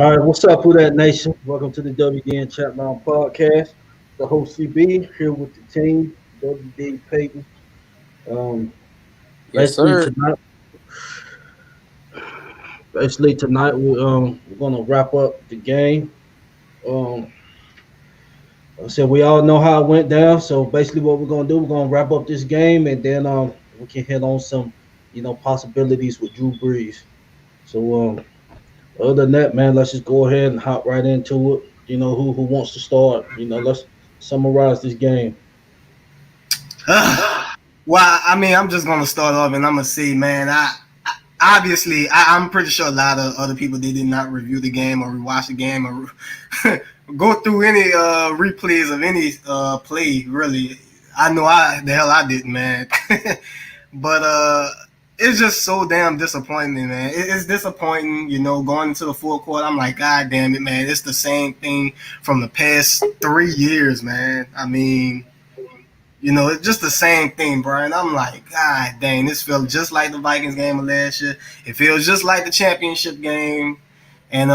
All right, what's up, Who That Nation? Welcome to the WDN Chatline podcast. The host CB here with the team, WD Payton. Um, Yes, basically sir. tonight, basically tonight we're gonna wrap up the game. Um, like I said we all know how it went down. So basically, what we're gonna do, we're gonna wrap up this game, and then we can hit on some, possibilities with Drew Brees. So other than that, man, let's just go ahead and hop right into it. Who wants to start? Let's summarize this game. Well, I mean, I'm just gonna start off, and I'm gonna say, man, I'm pretty sure a lot of other people they did not review the game or rewatch the game or go through any replays of any play. Really, I know the hell I didn't, man. But it's just so damn disappointing, man. It's disappointing, going into the fourth quarter. I'm like, God damn it, man. It's the same thing from the past 3 years, man. I mean, it's just the same thing, Brian. I'm like, God dang, this feels just like the Vikings game of last year. It feels just like the championship game. And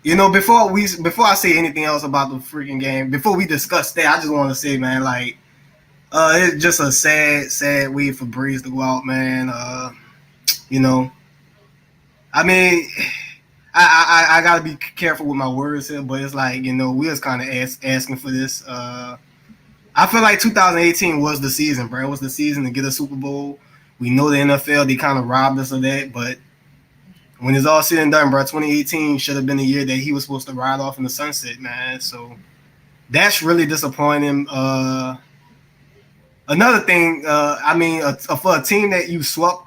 before I say anything else about the freaking game, before we discuss that, I just want to say, man, like, it's just a sad way for Breeze to go out, man. You know, I mean, I gotta be careful with my words here, but it's like, we was kind of asking for this. I feel like 2018 was the season, bro. It was the season to get a Super Bowl. We know the NFL, they kind of robbed us of that, but when it's all said and done, bro, 2018 should have been the year that he was supposed to ride off in the sunset, man. So that's really disappointing. Another thing, for a team that you swept,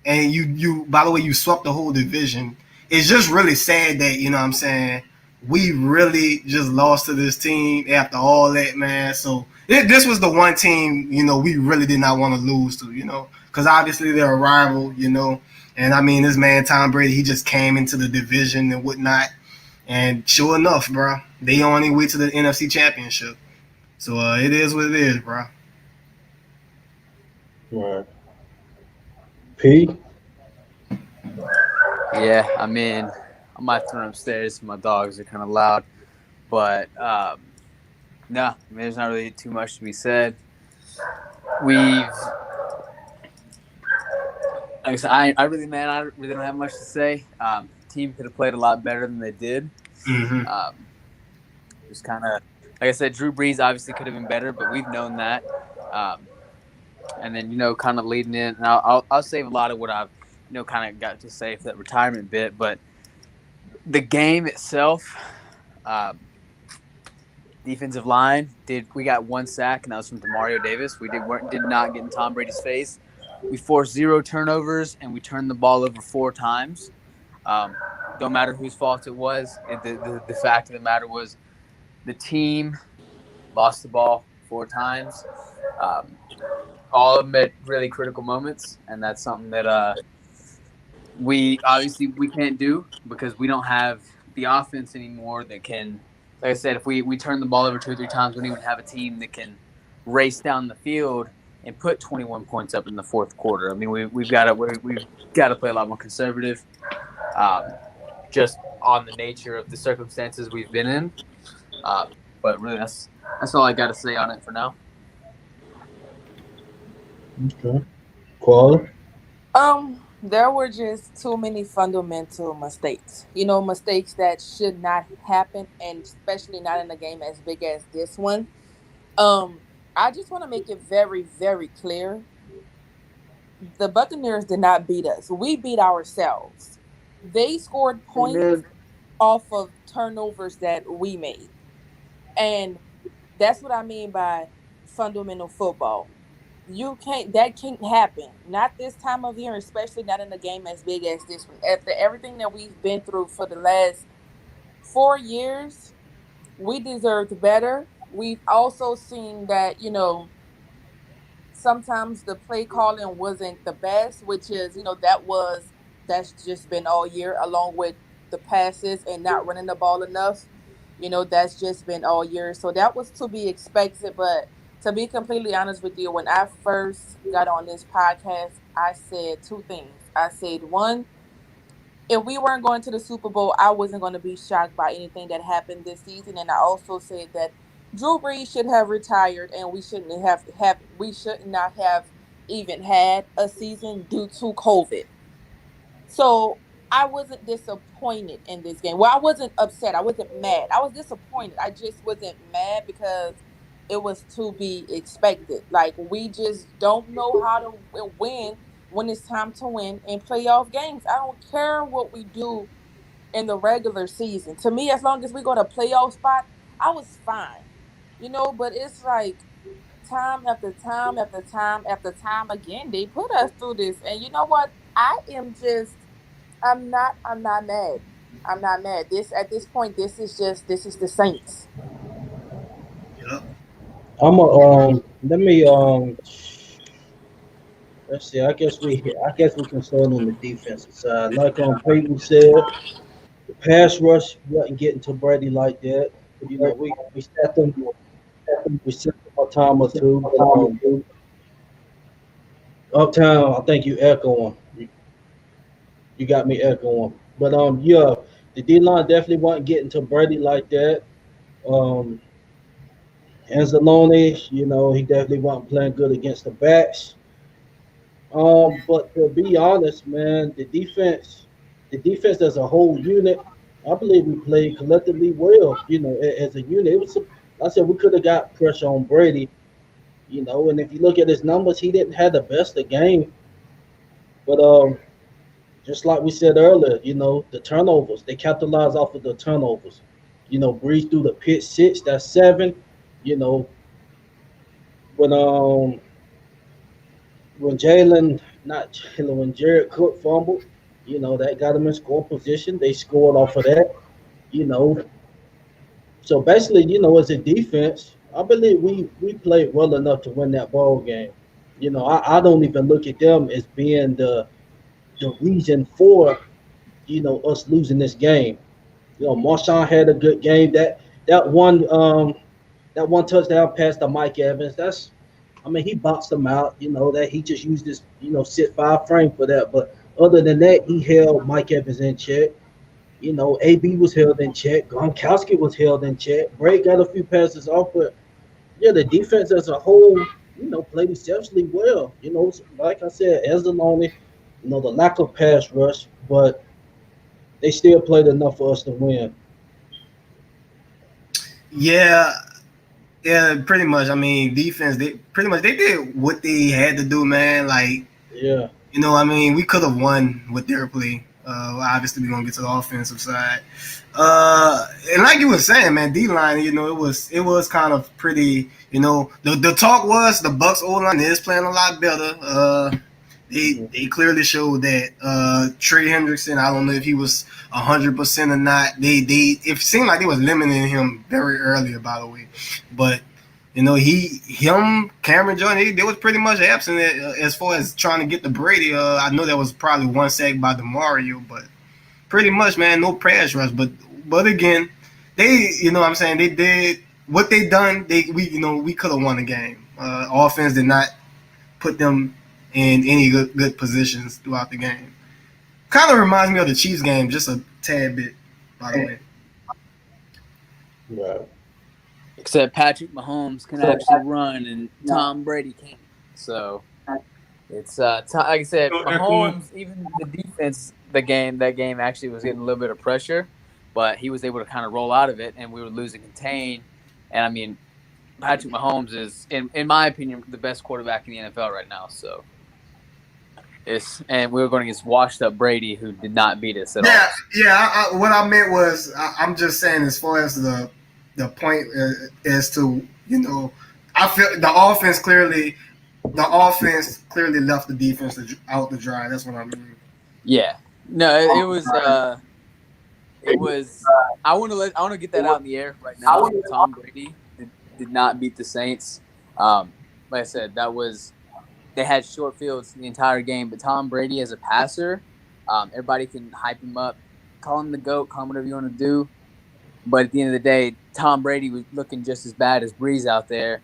and you by the way, you swept the whole division, it's just really sad that, what I'm saying, we really just lost to this team after all that, man. So this was the one team, we really did not want to lose to, because obviously they're a rival, and I mean, this man Tom Brady, he just came into the division and whatnot, and sure enough, bro, they on their way to the NFC Championship. So it is what it is, bro. Right. P. Yeah, I mean, I might turn upstairs. My dogs are kind of loud, but no, I mean, there's not really too much to be said. Like I said, I really don't have much to say. Team could have played a lot better than they did. Mm-hmm. Just kind of, like I said, Drew Brees obviously could have been better, but we've known that. And then, kind of leading in, and I'll save a lot of what I've, kind of got to say for that retirement bit. But the game itself, defensive line, we got one sack, and that was from Demario Davis. We did not get in Tom Brady's face. We forced 0 turnovers, and we turned the ball over 4 times. Don't matter whose fault it was. The fact of the matter was the team lost the ball 4 times. All of them at really critical moments, and that's something that we can't do because we don't have the offense anymore that can. Like I said, if we turn the ball over 2 or 3 times, we don't even have a team that can race down the field and put 21 points up in the fourth quarter. I mean, we've got to play a lot more conservative, just on the nature of the circumstances we've been in. But really, that's all I got to say on it for now. Okay. Quality. There were just too many fundamental mistakes. Mistakes that should not happen, and especially not in a game as big as this one. I just want to make it very, very clear. The Buccaneers did not beat us. We beat ourselves. They scored points off of turnovers that we made. And that's what I mean by fundamental football. That can't happen. Not this time of year, especially not in a game as big as this one. After everything that we've been through for the last 4 years, we deserved better. We've also seen that, sometimes the play calling wasn't the best, which is, that's just been all year, along with the passes and not running the ball enough. That's just been all year. So that was to be expected. But to be completely honest with you, when I first got on this podcast, I said 2 things. I said, one, if we weren't going to the Super Bowl, I wasn't going to be shocked by anything that happened this season. And I also said that Drew Brees should have retired, and we should not have even had a season due to COVID. So I wasn't disappointed in this game. Well, I wasn't upset. I wasn't mad. I was disappointed. I just wasn't mad because it was to be expected. Like, we just don't know how to win when it's time to win in playoff games. I don't care what we do in the regular season. To me, as long as we got a playoff spot, I was fine. But it's like time after time after time after time again, they put us through this. And you know what? I'm not mad. I'm not mad. This At this point, this is the Saints. Yep. I'm a let me let's see. I guess we can start on the defensive side. Like Payton said, the pass rush wasn't getting to Brady like that. We set them a time or two, but Uptown, I think you echoing. You got me echoing. But yeah, the D line definitely wasn't getting to Brady like that. Um, Anzalone, he definitely wasn't playing good against the backs. But to be honest, man, the defense as a whole unit, I believe we played collectively well. As a unit, I said we could have got pressure on Brady. And if you look at his numbers, he didn't have the best of game. But just like we said earlier, the turnovers, they capitalize off of the turnovers. Breeze through the pit six, that's seven. You know, when Jalen, not Jalen, when Jared Cook fumbled, that got him in score position. They scored off of that. You know, so basically, as a defense, I believe we played well enough to win that ball game. I don't even look at them as being the reason for us losing this game. Marshawn had a good game. That one touchdown pass to Mike Evans. I mean, he boxed him out. That he just used this sit five frame for that. But other than that, he held Mike Evans in check. AB was held in check. Gronkowski was held in check. Bray got a few passes off, but yeah, the defense as a whole, played exceptionally well. Like I said, as Anzalone, the lack of pass rush, but they still played enough for us to win. Yeah, yeah, pretty much. I mean, defense. They pretty much they did what they had to do, man. Like, Yeah. I mean, we could have won with their play. Obviously, we're gonna get to the offensive side. And like you were saying, man, D line. It was kind of pretty. The talk was the Bucks O line is playing a lot better. They clearly showed that Trey Hendrickson. I don't know if he was 100% or not. It seemed like they was limiting him very early, by the way. But Cameron Jordan, they was pretty much absent as far as trying to get the Brady. I know that was probably one sack by DeMario, but pretty much, man, no pass rush. But again, they, what I'm saying, they did what they done. We could have won the game. Offense did not put them in any good positions throughout the game. Kind of reminds me of the Chiefs game, just a tad bit, by the way. Right. Except Patrick Mahomes can actually run and Tom Brady can't. So it's like I said, Mahomes, even the defense, that game actually was getting a little bit of pressure, but he was able to kind of roll out of it, and we were losing contain. And I mean, Patrick Mahomes is, in my opinion, the best quarterback in the NFL right now. So and we were going against washed up Brady, who did not beat us at all. Yeah. What I meant was, I'm just saying, as far as the point as to I feel the offense clearly left the defense out to dry. That's what I mean. Yeah. No, it was. I want to get that out in the air right now. Tom Brady did not beat the Saints. Like I said, they had short fields the entire game. But Tom Brady as a passer, everybody can hype him up, call him the GOAT, call him whatever you want to do. But at the end of the day, Tom Brady was looking just as bad as Breeze out there.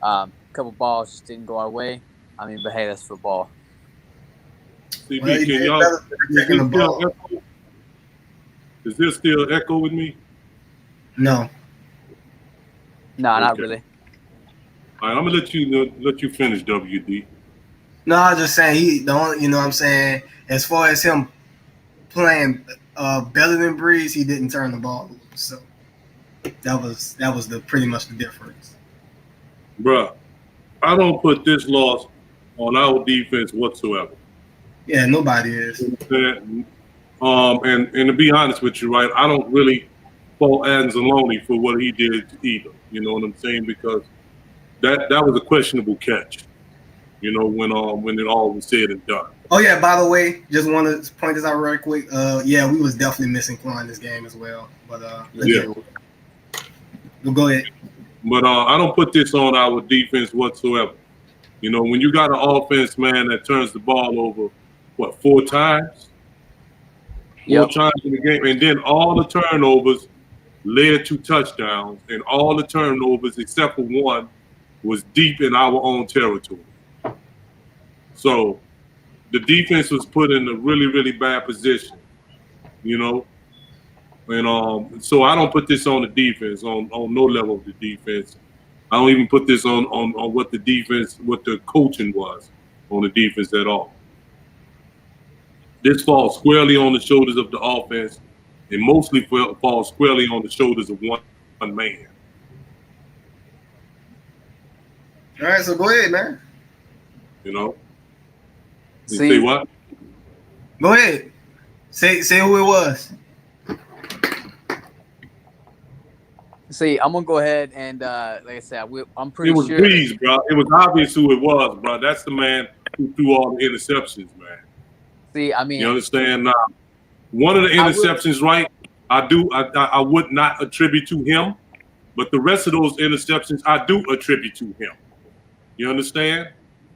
A couple balls just didn't go our way. I mean, but hey, that's football. CB, can y'all Is there still echo with me? No. No, not Okay. really. All right, I'm gonna let you finish, WD. No, I was just saying he don't. You know what I'm saying? As far as him playing better than Breeze, he didn't turn the ball over. So that was the pretty much the difference. Bruh, I don't put this loss on our defense whatsoever. Yeah, nobody is. And to be honest with you, right, I don't really fault Anzalone for what he did either. You know what I'm saying? Because that was a questionable catch. You know, when it all was said and done. Oh yeah, by the way, just want to point this out real quick. Yeah, we was definitely missing Quan this game as well. But Yeah. Go ahead. But I don't put this on our defense whatsoever. You know, when you got an offense, man, that turns the ball over, what, 4 times? Yep. 4 times in the game, and then all the turnovers led to touchdowns, and all the turnovers except for one was deep in our own territory. So the defense was put in a really, really bad position, you know. And so I don't put this on the defense, on no level of the defense. I don't even put this on what the coaching was on the defense at all. This falls squarely on the shoulders of the offense, and mostly falls squarely on the shoulders of one man. All right, so go ahead, man. You know. You See- say what? Go ahead. Say who it was. See, I'm gonna go ahead and like I said, I'm pretty It was sure. Breeze, bro. It was obvious who it was, bro. That's the man who threw all the interceptions, man. See, I mean, You understand? Now, one of the interceptions, right? I would not attribute to him, but the rest of those interceptions, I do attribute to him. You understand?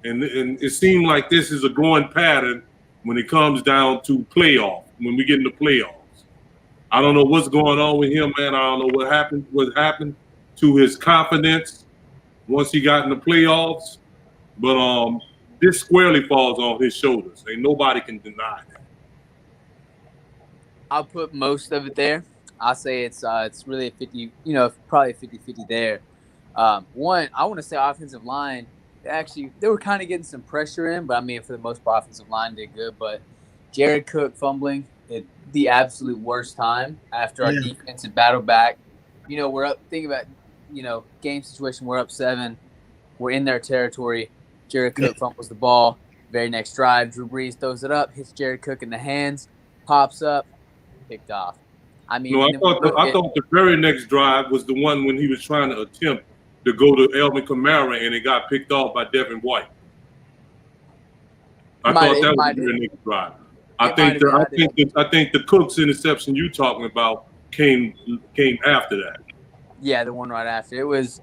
And it seemed like this is a growing pattern when it comes down to playoff. When we get into playoffs, I don't know what's going on with him, man. I don't know what happened to his confidence once he got in the playoffs. But this squarely falls on his shoulders. Ain't nobody can deny that. I'll put most of it there. I'll say it's really a 50, probably 50-50 there. One, I want to say offensive line, they were kind of getting some pressure in, but I mean, for the most part, offensive line did good. But Jared Cook fumbling at the absolute worst time after our defense had battled back. You know, we're up, think about, game situation, we're up 7. We're in their territory. Jared Cook fumbles the ball. Very next drive, Drew Brees throws it up, hits Jared Cook in the hands, pops up, picked off. I mean, No, I thought the very next drive was the one when he was trying to attempt to go to Alvin Kamara and it got picked off by Devin White. I thought that was the very next drive. I think the Cook's interception you talking about came after that. Yeah, the one right after. It was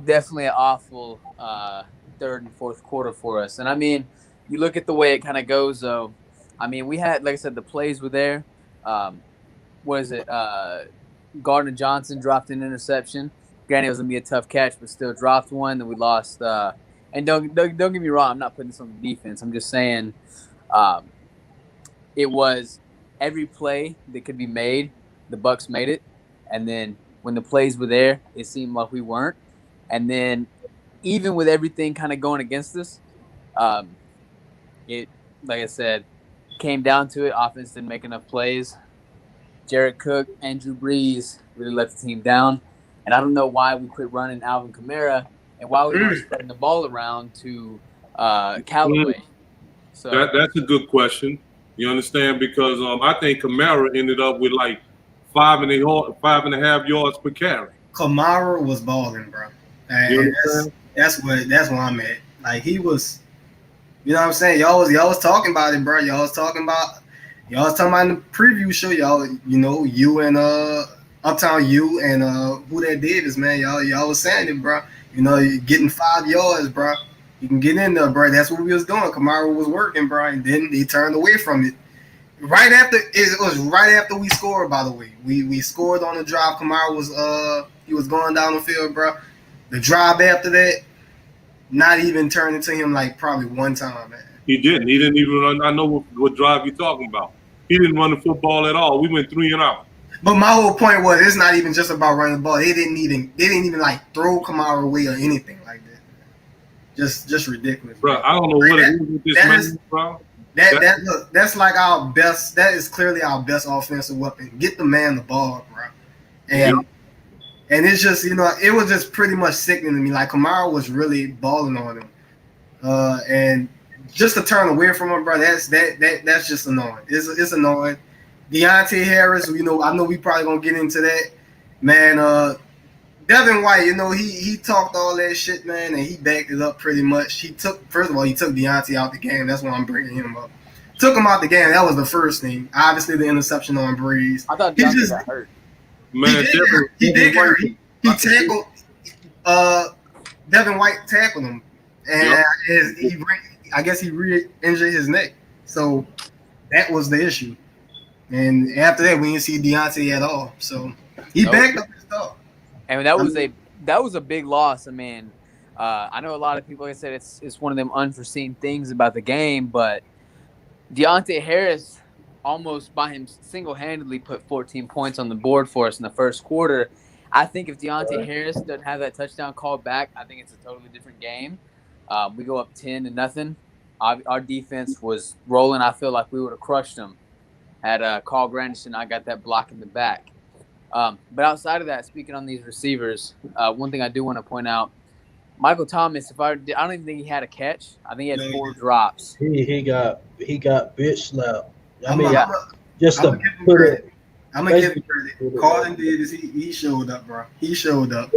definitely an awful third and fourth quarter for us. And I mean, you look at the way it kind of goes, though. I mean, we had, like I said, the plays were there. What is it? Gardner Johnson dropped an interception. Granted, it was gonna be a tough catch, but still dropped one. Then we lost. And don't get me wrong, I'm not putting this on the defense. I'm just saying, it was every play that could be made. The Bucs made it, and then when the plays were there, it seemed like we weren't. And then even with everything kind of going against us, it, like I said, came down to it. Offense didn't make enough plays. Jared Cook and Drew Brees really let the team down. And I don't know why we quit running Alvin Kamara and why we weren't spreading the ball around to Callaway. So that's a good question. You understand? Because I think Kamara ended up with like 5.5 yards per carry. Kamara was balling, bro. And that's where I'm at. Like he was, you know what I'm saying? Y'all was talking about it, bro. Y'all was talking about in the preview show, y'all, you and Uptown U and who that did is, man, y'all was saying it, bro. You're getting 5 yards, bro. You can get in there, bro. That's what we was doing. Kamara was working, bro, and then he turned away from it. It was right after we scored, by the way. We scored on the drive. Kamara was he was going down the field, bro. The drive after that, not even turning to him like probably one time, man. He didn't. He didn't even run. I know what drive you're talking about. He didn't run the football at all. We went 3 and out. But my whole point was it's not even just about running the ball. They didn't even like throw Kamara away or anything like that. Just ridiculous, bro. I don't know what it is with this man, bro. That's like our best. That is clearly our best offensive weapon. Get the man the ball, bro. And it's just, it was just pretty much sickening to me. Like Kamara was really balling on him, and just to turn away from him, bro. That's just annoying. It's annoying. Deontay Harris, I know we probably gonna get into that, man. Devin White, he talked all that shit, man, and he backed it up pretty much. First of all, he took Deontay out the game. That's why I'm bringing him up. Took him out the game. That was the first thing. Obviously, the interception on Breeze. I thought Deontay got hurt. Man, he did get hurt. He tackled. Devin White tackled him, and I guess he re-injured his neck. So that was the issue. And after that, we didn't see Deontay at all. So he backed up his stuff. And that was a big loss. I mean, I know a lot of people have said it's one of them unforeseen things about the game, but Deontay Harris almost by him single-handedly put 14 points on the board for us in the first quarter. I think if Deontay Harris doesn't have that touchdown called back, I think it's a totally different game. We go up 10-0. Our defense was rolling. I feel like we would have crushed them had Carl Granderson. I got that block in the back. But outside of that, speaking on these receivers, one thing I do want to point out, Michael Thomas, I don't even think he had a catch. I think he had 4 drops. He got bitch slapped. I'm gonna give him credit. Carlin did is he showed up, bro. He showed up.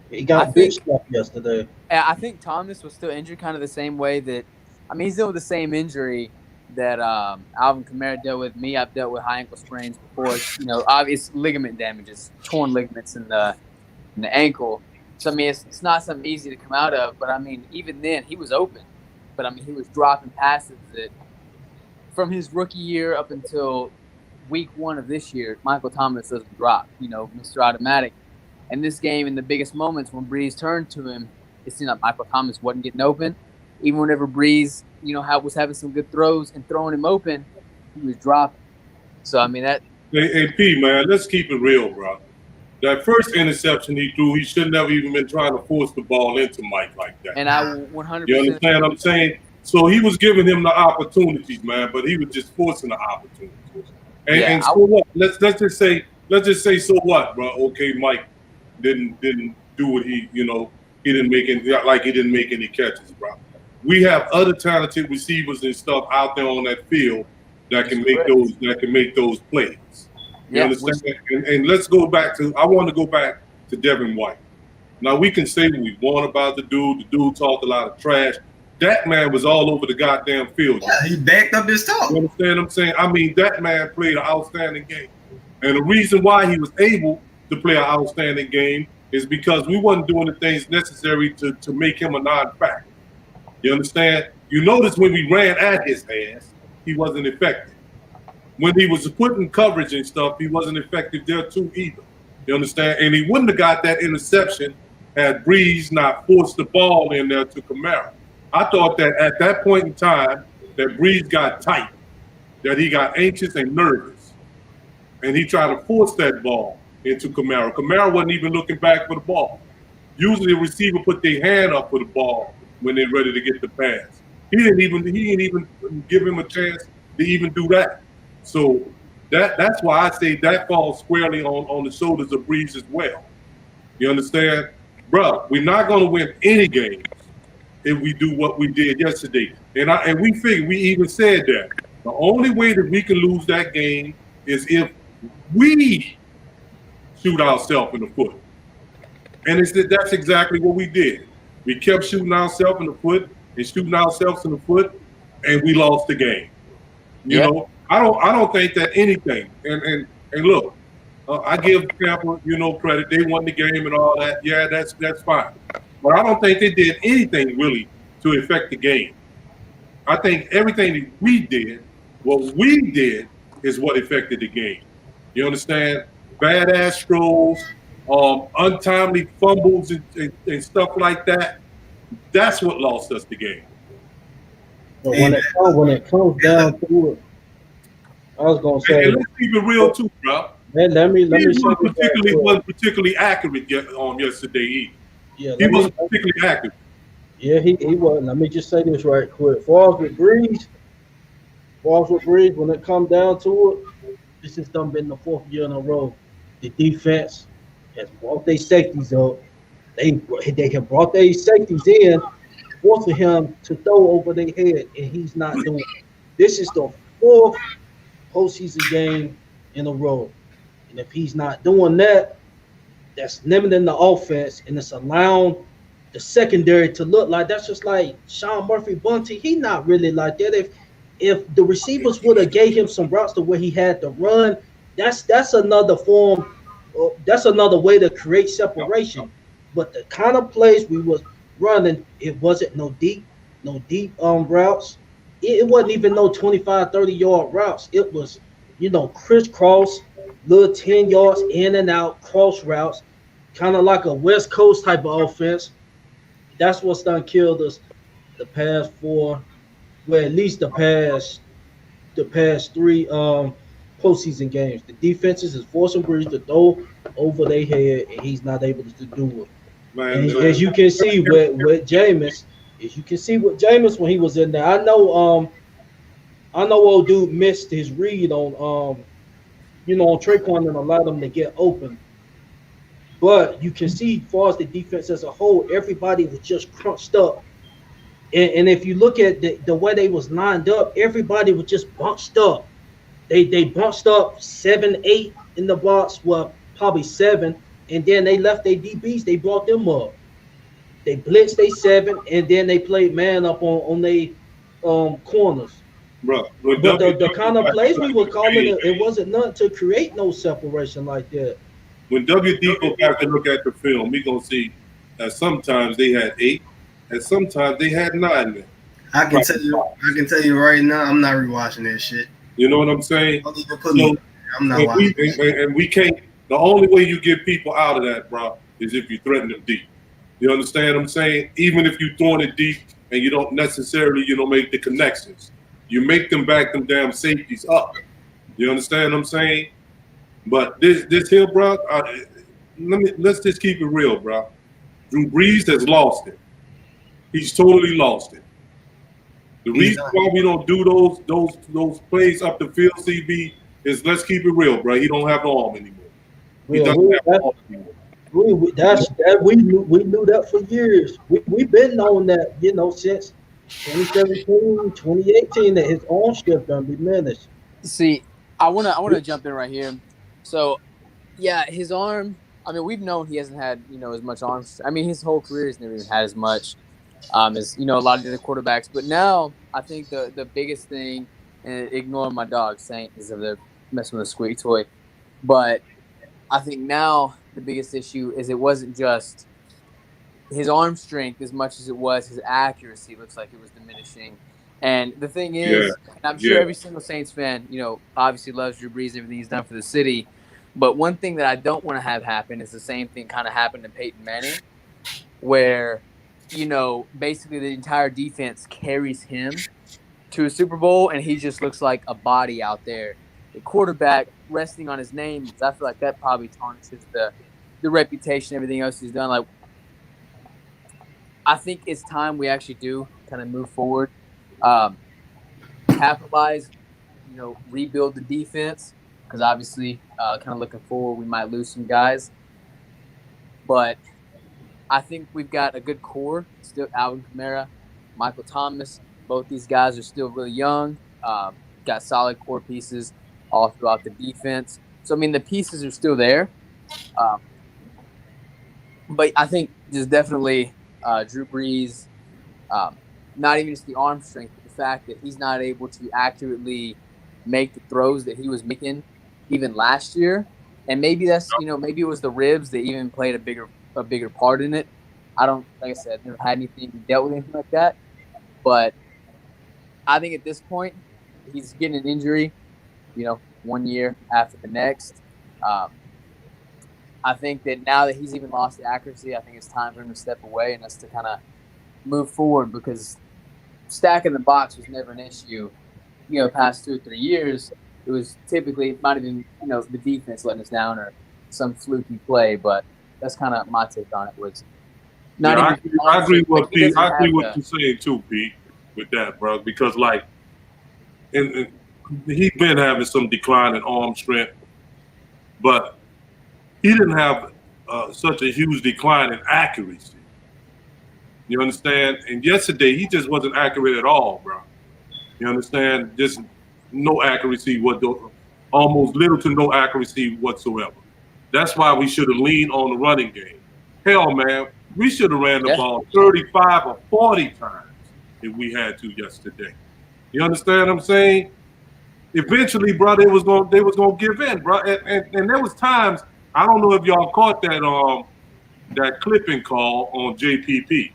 He got bitch slapped yesterday. I think Thomas was still injured kind of the same way that – he's dealing with the same injury that Alvin Kamara dealt with. Me, I've dealt with high ankle sprains before. Obvious ligament damages, torn ligaments in the ankle. So, it's not something easy to come out of. But, even then, he was open. But, he was dropping passes that from his rookie year up until week 1 of this year, Michael Thomas doesn't drop, Mr. Automatic. And this game, in the biggest moments when Breeze turned to him, it seemed like Michael Thomas wasn't getting open. Even whenever Breeze, was having some good throws and throwing him open, he was dropping. So, that. Hey, P, man, let's keep it real, bro. That first interception he threw, he shouldn't have even been trying to force the ball into Mike like that. And I 100%. You understand what I'm saying? So he was giving him the opportunities, man, but he was just forcing the opportunities. And so what? Let's just say so what, bro? Okay, Mike didn't do what he didn't make any catches, bro. We have other talented receivers and stuff out there on that field that can make those plays. You understand? And let's go back to. I want to go back to Devin White. Now we can say what we want about the dude. The dude talked a lot of trash. That man was all over the goddamn field. Yeah, he backed up his talk. You understand what I'm saying? That man played an outstanding game. And the reason why he was able to play an outstanding game is because we wasn't doing the things necessary to make him a non-factor. You understand? You notice when we ran at his ass, he wasn't effective. When he was putting coverage and stuff, he wasn't effective there too either. You understand? And he wouldn't have got that interception had Breeze not forced the ball in there to Kamara. I thought that at that point in time that Breeze got tight, that he got anxious and nervous, and he tried to force that ball into Kamara. Kamara wasn't even looking back for the ball. Usually a receiver put their hand up for the ball when they're ready to get the pass. He didn't even give him a chance to even do that. So that's why I say that falls squarely on the shoulders of Breeze as well. You understand? Bro, we're not going to win any games if we do what we did yesterday. And we figured, we even said that. The only way that we can lose that game is if we shoot ourselves in the foot. And that's exactly what we did. We kept shooting ourselves in the foot and shooting ourselves in the foot, and we lost the game. You know, I don't think that anything. And look, I give Tampa, credit. They won the game and all that. Yeah, that's fine. But I don't think they did anything really to affect the game. I think everything that we did, what we did, is what affected the game. You understand? Badass throws, untimely fumbles and stuff like that. That's what lost us the game. But when it comes down to it, I was gonna say, and let's keep it real too, bro. Man, let me He say this right quick. wasn't particularly accurate on yesterday either. Yeah, He let me. wasn't particularly accurate. Yeah, he was. Let me just say this right quick. Far as with Breeze, when it come down to it, this has done been the fourth year in a row. The defense has brought their safeties up. They have brought their safeties in, forcing him to throw over their head, and he's not doing it. This is the fourth postseason game in a row. And if he's not doing that, that's limiting the offense and it's allowing the secondary to look like that's just like Sean Murphy Bunty. He not really like that. If the receivers would have gave him some routes to where he had to run, that's another form. That's another way to create separation. But the kind of plays we was running, it wasn't no deep routes. It wasn't even no 25, 30-yard routes. It was, crisscross, little 10 yards in and out, cross routes, kind of like a West Coast type of offense. That's what's done killed us the past four, well, at least the past three postseason games. The defenses is forcing Breeze to throw over their head, and he's not able to do it. Man, And as you can see with Jameis, when he was in there, I know old dude missed his read on Traquan and allowed him to get open. But you can see, as far as the defense as a whole, everybody was just crunched up. And if you look at the way they was lined up, everybody was just bunched up. They bunched up 7, 8 in the box, well, probably 7, and then they left their DBs. They brought them up. They blitzed they 7, and then they played man up on they corners. bro. But the kind of plays we were calling it wasn't nothing to create no separation like that. When WD go back and look at the film, we gonna see that sometimes they had 8, and sometimes they had 9 men. I can tell you right now, I'm not rewatching that shit. You know what I'm saying? Don't even put me. I'm not watching. And we can't. The only way you get people out of that, bro, is if you threaten them deep. You understand what I'm saying? Even if you throwing it deep and you don't necessarily, make the connections, you make them back them damn safeties up. You understand what I'm saying? But this here, bro, let's just keep it real, bro. Drew Brees has lost it. He's totally lost it. The reason why we don't do those plays up the field, CB, is let's keep it real, bro. He don't have no arm anymore. He doesn't have no arm anymore. We knew that for years. We've been knowing that, since 2017, 2018, that his arm strength done diminished. See, I wanna jump in right here. So, yeah, his arm. I mean, we've known he hasn't had as much arm. I mean, his whole career he's never even had as much as a lot of the other quarterbacks. But now I think the biggest thing, and ignoring my dog Saint is they're messing with a squeaky toy, but I think now the biggest issue is it wasn't just his arm strength as much as it was his accuracy. Looks like it was diminishing. And the thing is, and I'm sure every single Saints fan, obviously loves Drew Brees and everything he's done for the city. But one thing that I don't want to have happen is the same thing kind of happened to Peyton Manning, where, basically the entire defense carries him to a Super Bowl and he just looks like a body out there. The quarterback resting on his name, because I feel like that probably tarnishes the reputation, everything else he's done. Like, I think it's time we actually do kind of move forward, capitalize, rebuild the defense, because obviously, kind of looking forward, we might lose some guys. But I think we've got a good core. Still, Alvin Kamara, Michael Thomas, both these guys are still really young. Got solid core pieces all throughout the defense. So, I mean, the pieces are still there. But I think just definitely Drew Brees, not even just the arm strength, but the fact that he's not able to accurately make the throws that he was making even last year. And maybe that's, maybe it was the ribs that even played a bigger part in it. I don't, like I said, never had dealt with anything like that. But I think at this point, he's getting an injury, 1 year after the next. I think that now that he's even lost the accuracy, I think it's time for him to step away and us to kind of move forward, because stacking the box was never an issue, past 2 or 3 years. it was typically might have been the defense letting us down or some fluky play, but that's kind of my take on it. Was not Yeah, even I agree like with he Pete. doesn't I agree have with the you saying too, Pete, with that, bro. Because like, and he's been having some decline in arm strength, but he didn't have such a huge decline in accuracy. You understand? And yesterday he just wasn't accurate at all, bro. You understand? Just no accuracy, almost little to no accuracy whatsoever. That's why we should have leaned on the running game. Hell, man, we should have ran the ball 35 or 40 times if we had to yesterday. You understand what I'm saying? Eventually, bro, they was gonna give in, bro. And there was times, I don't know if y'all caught that clipping call on JPP.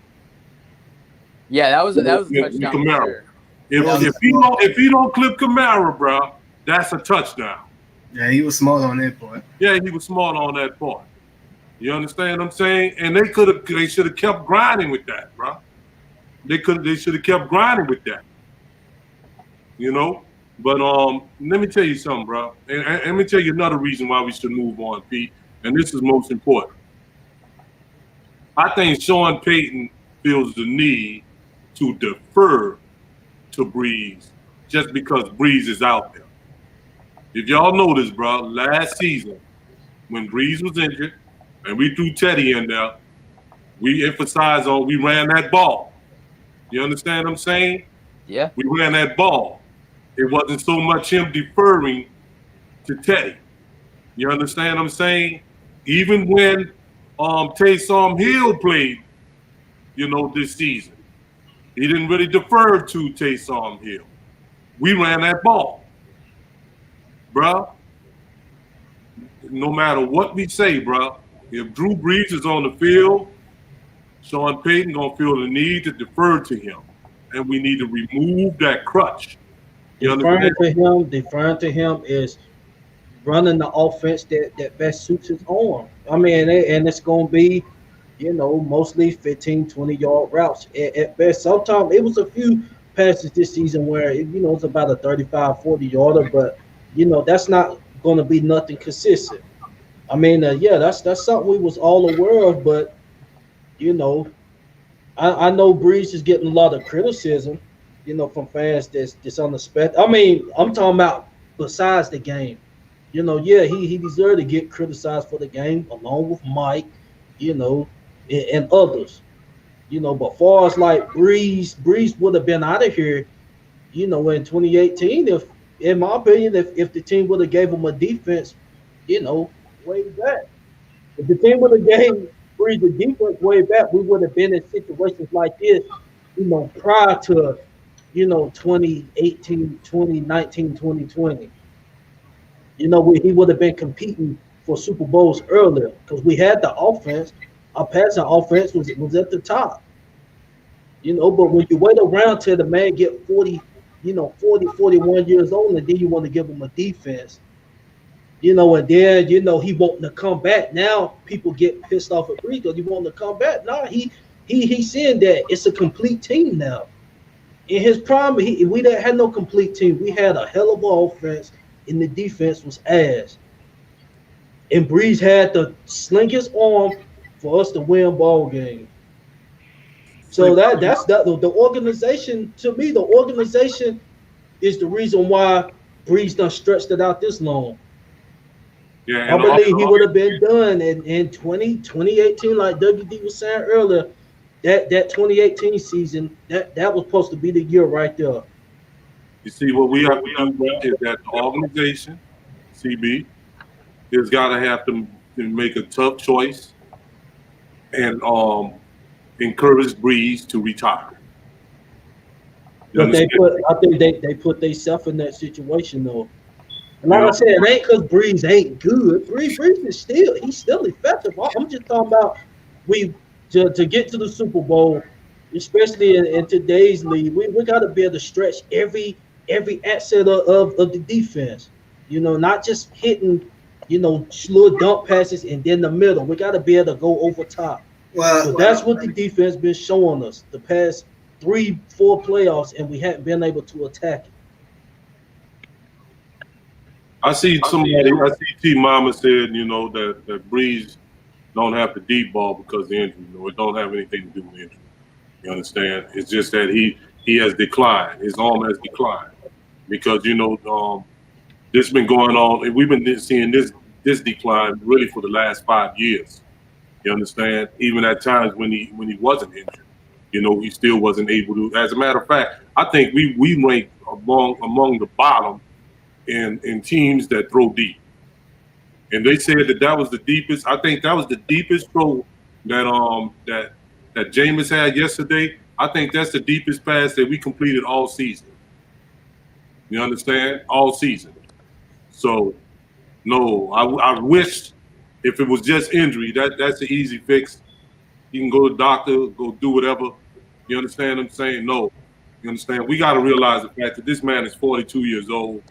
Yeah, that was a With touchdown for Kamara. sure. If he don't clip Kamara, bro, that's a touchdown. Yeah, he was smart on that part. Yeah, he was smart on that part. You understand what I'm saying? And they should have kept grinding with that, bro. They should have kept grinding with that. You know? But let me tell you something, bro. And let me tell you another reason why we should move on, Pete. And this is most important. I think Sean Payton feels the need to defer to Breeze just because Breeze is out there. If y'all notice, bro, last season when Breeze was injured and we threw Teddy in there, we emphasized on we ran that ball. You understand what I'm saying? Yeah. We ran that ball. It wasn't so much him deferring to Teddy. You understand what I'm saying? Even when Taysom Hill played, this season, he didn't really defer to Taysom Hill. We ran that ball. Bruh, no matter what we say, bruh, if Drew Brees is on the field, Sean Payton gonna feel the need to defer to him. And we need to remove that crutch. You understand? Deferring to him is running the offense that best suits his arm. I mean, and it's going to be, mostly 15, 20-yard routes at best. Sometimes it was a few passes this season where, it's about a 35, 40-yarder, but, that's not going to be nothing consistent. I mean, yeah, that's something we was all aware of, but, you know, I know Breeze is getting a lot of criticism, from fans that's on the spectrum. I mean, I'm talking about besides the game. Yeah, he deserved to get criticized for the game along with Mike, you know, and others. But far as like Breeze would have been out of here, in 2018, if in my opinion, if the team would have gave him a defense, way back. If the team would have gave Breeze the defense way back, we would have been in situations like this, prior to, 2018, 2019, 2020. He would have been competing for Super Bowls earlier because we had the offense. Our passing offense was at the top. But when you wait around till the man get 40, 40, 41 years old, and then you want to give him a defense, and then, he wanting to come back. Now people get pissed off at Breeze because he wanting to come back. No, he's saying that it's a complete team now. In his prime, we didn't have no complete team. We had a hell of an offense, and the defense was ass. And Breeze had to sling his arm for us to win ball game. So that's the organization. To me, the organization is the reason why Breeze done stretched it out this long. Yeah, I believe he would have been done in 2018, like WD was saying earlier. That 2018 season, that was supposed to be the year right there. You see, what we have to do is that the organization, CB, is got to have to make a tough choice and encourage Breeze to retire. But I think they put themselves in that situation though. And like I said, it ain't because Breeze ain't good. Breeze is still effective. I'm just talking about to get to the Super Bowl, especially in today's league, we got to be able to stretch every asset of the defense. Not just hitting, slow dump passes and then the middle. We got to be able to go over top. So that's what the defense been showing us the past 3-4 playoffs, and we haven't been able to attack it. I see T Mama said, that Breeze don't have the deep ball because of the injury. It don't have anything to do with injury. You understand? It's just that he has declined. His arm has declined because this been going on, and we've been seeing this decline really for the last 5 years. You understand? Even at times when he wasn't injured, he still wasn't able to. As a matter of fact, I think we rank among the bottom in teams that throw deep. And they said that was the deepest. I think that was the deepest throw that Jameis had yesterday. I think that's the deepest pass that we completed all season. You understand? All season. So, no, I wish if it was just injury, that's an easy fix. You can go to the doctor, go do whatever. You understand what I'm saying? No. You understand? We got to realize the fact that this man is 42 years old.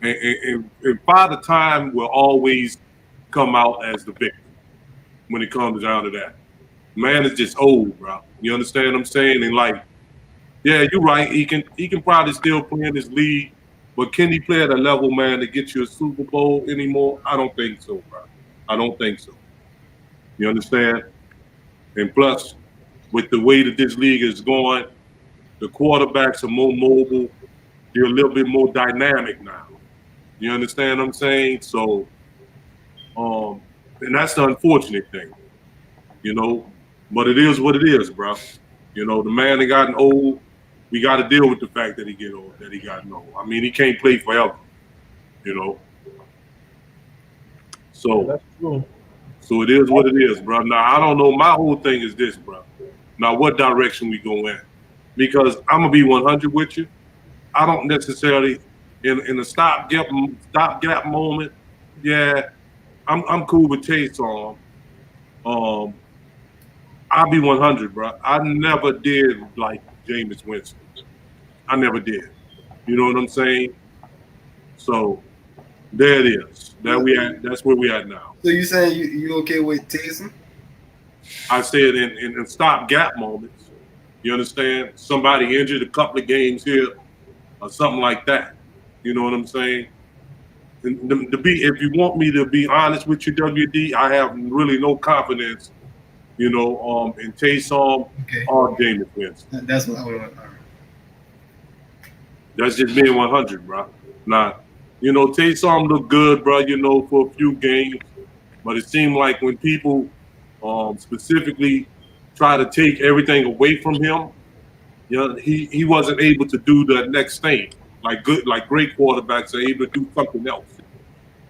And Father Time will always come out as the victim when it comes down to that. Man is just old, bro. You understand what I'm saying? And yeah, you're right. He can probably still play in this league, but can he play at a level, man, to get you a Super Bowl anymore? I don't think so, bro. I don't think so. You understand? And plus, with the way that this league is going, the quarterbacks are more mobile. They're a little bit more dynamic now. You understand what I'm saying? So, and that's the unfortunate thing, but it is what it is, bro. The man that gotten old, we got to deal with the fact that he gotten old. I mean, he can't play forever, So, That's true. So it is what it is, bro. Now, I don't know. My whole thing is this, bro. Now, what direction we go in? Because I'm going to be 100 with you. I don't necessarily, in a stopgap moment, yeah, I'm cool with Taysom. I'll be 100, bro. I never did like Jameis Winston. I never did. You know what I'm saying? So there it is. That's where we at now. So you saying you okay with Taysom? I said in stopgap moments. You understand? Somebody injured a couple of games here or something like that. You know what I'm saying? And if you want me to be honest with you, WD, I have really no confidence, in Taysom or Jameis Winston. That's what I want. That's just being 100, bro. Now, Taysom looked good, bro, for a few games. But it seemed like when people specifically try to take everything away from him, he wasn't able to do the next thing. Like great quarterbacks are able to do something else.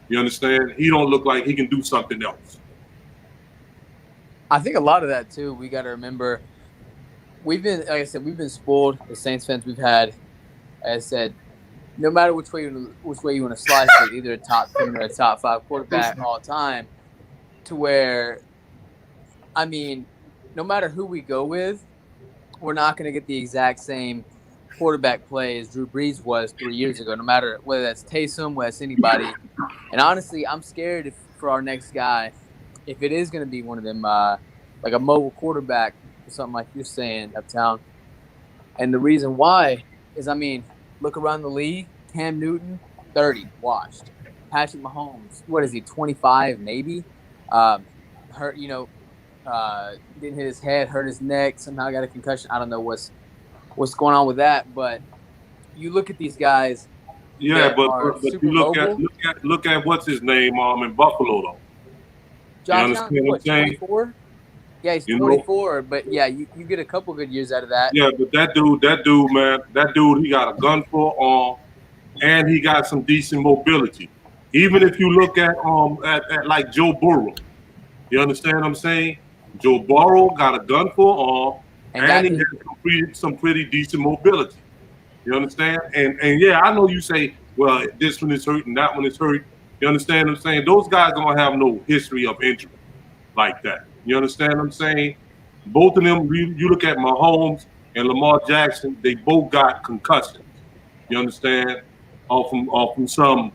You understand? He don't look like he can do something else. I think a lot of that too. We got to remember, we've been spoiled. The Saints fans we've had, as I said, no matter which way you want to slice it, either a top 10 or a top 5 quarterback all time, to where, I mean, no matter who we go with, we're not going to get the exact same quarterback play as Drew Brees was 3 years ago, no matter whether that's Taysom, whether that's anybody. And honestly, I'm scared for our next guy, if it is going to be one of them, like a mobile quarterback or something like you're saying, Uptown. And the reason why is, look around the league. Cam Newton, 30, washed. Patrick Mahomes, what is he, 25 maybe? Hurt, didn't hit his head, hurt his neck, somehow got a concussion. I don't know what's going on with that, but you look at these guys. Yeah, but you look at what's his name in Buffalo though. Josh Allen, what, 24? Yeah, he's 24, but yeah, you get a couple good years out of that. Yeah, but that dude, man, he got a gun for arm, and he got some decent mobility. Even if you look at like Joe Burrow, you understand what I'm saying? Joe Burrow got a gun for arm, and he has some pretty decent mobility. You understand? And yeah, I know you say, well, this one is hurt and that one is hurt. You understand what I'm saying? Those guys don't have no history of injury like that. You understand what I'm saying? Both of them, you look at Mahomes and Lamar Jackson, they both got concussions. You understand? Off from some,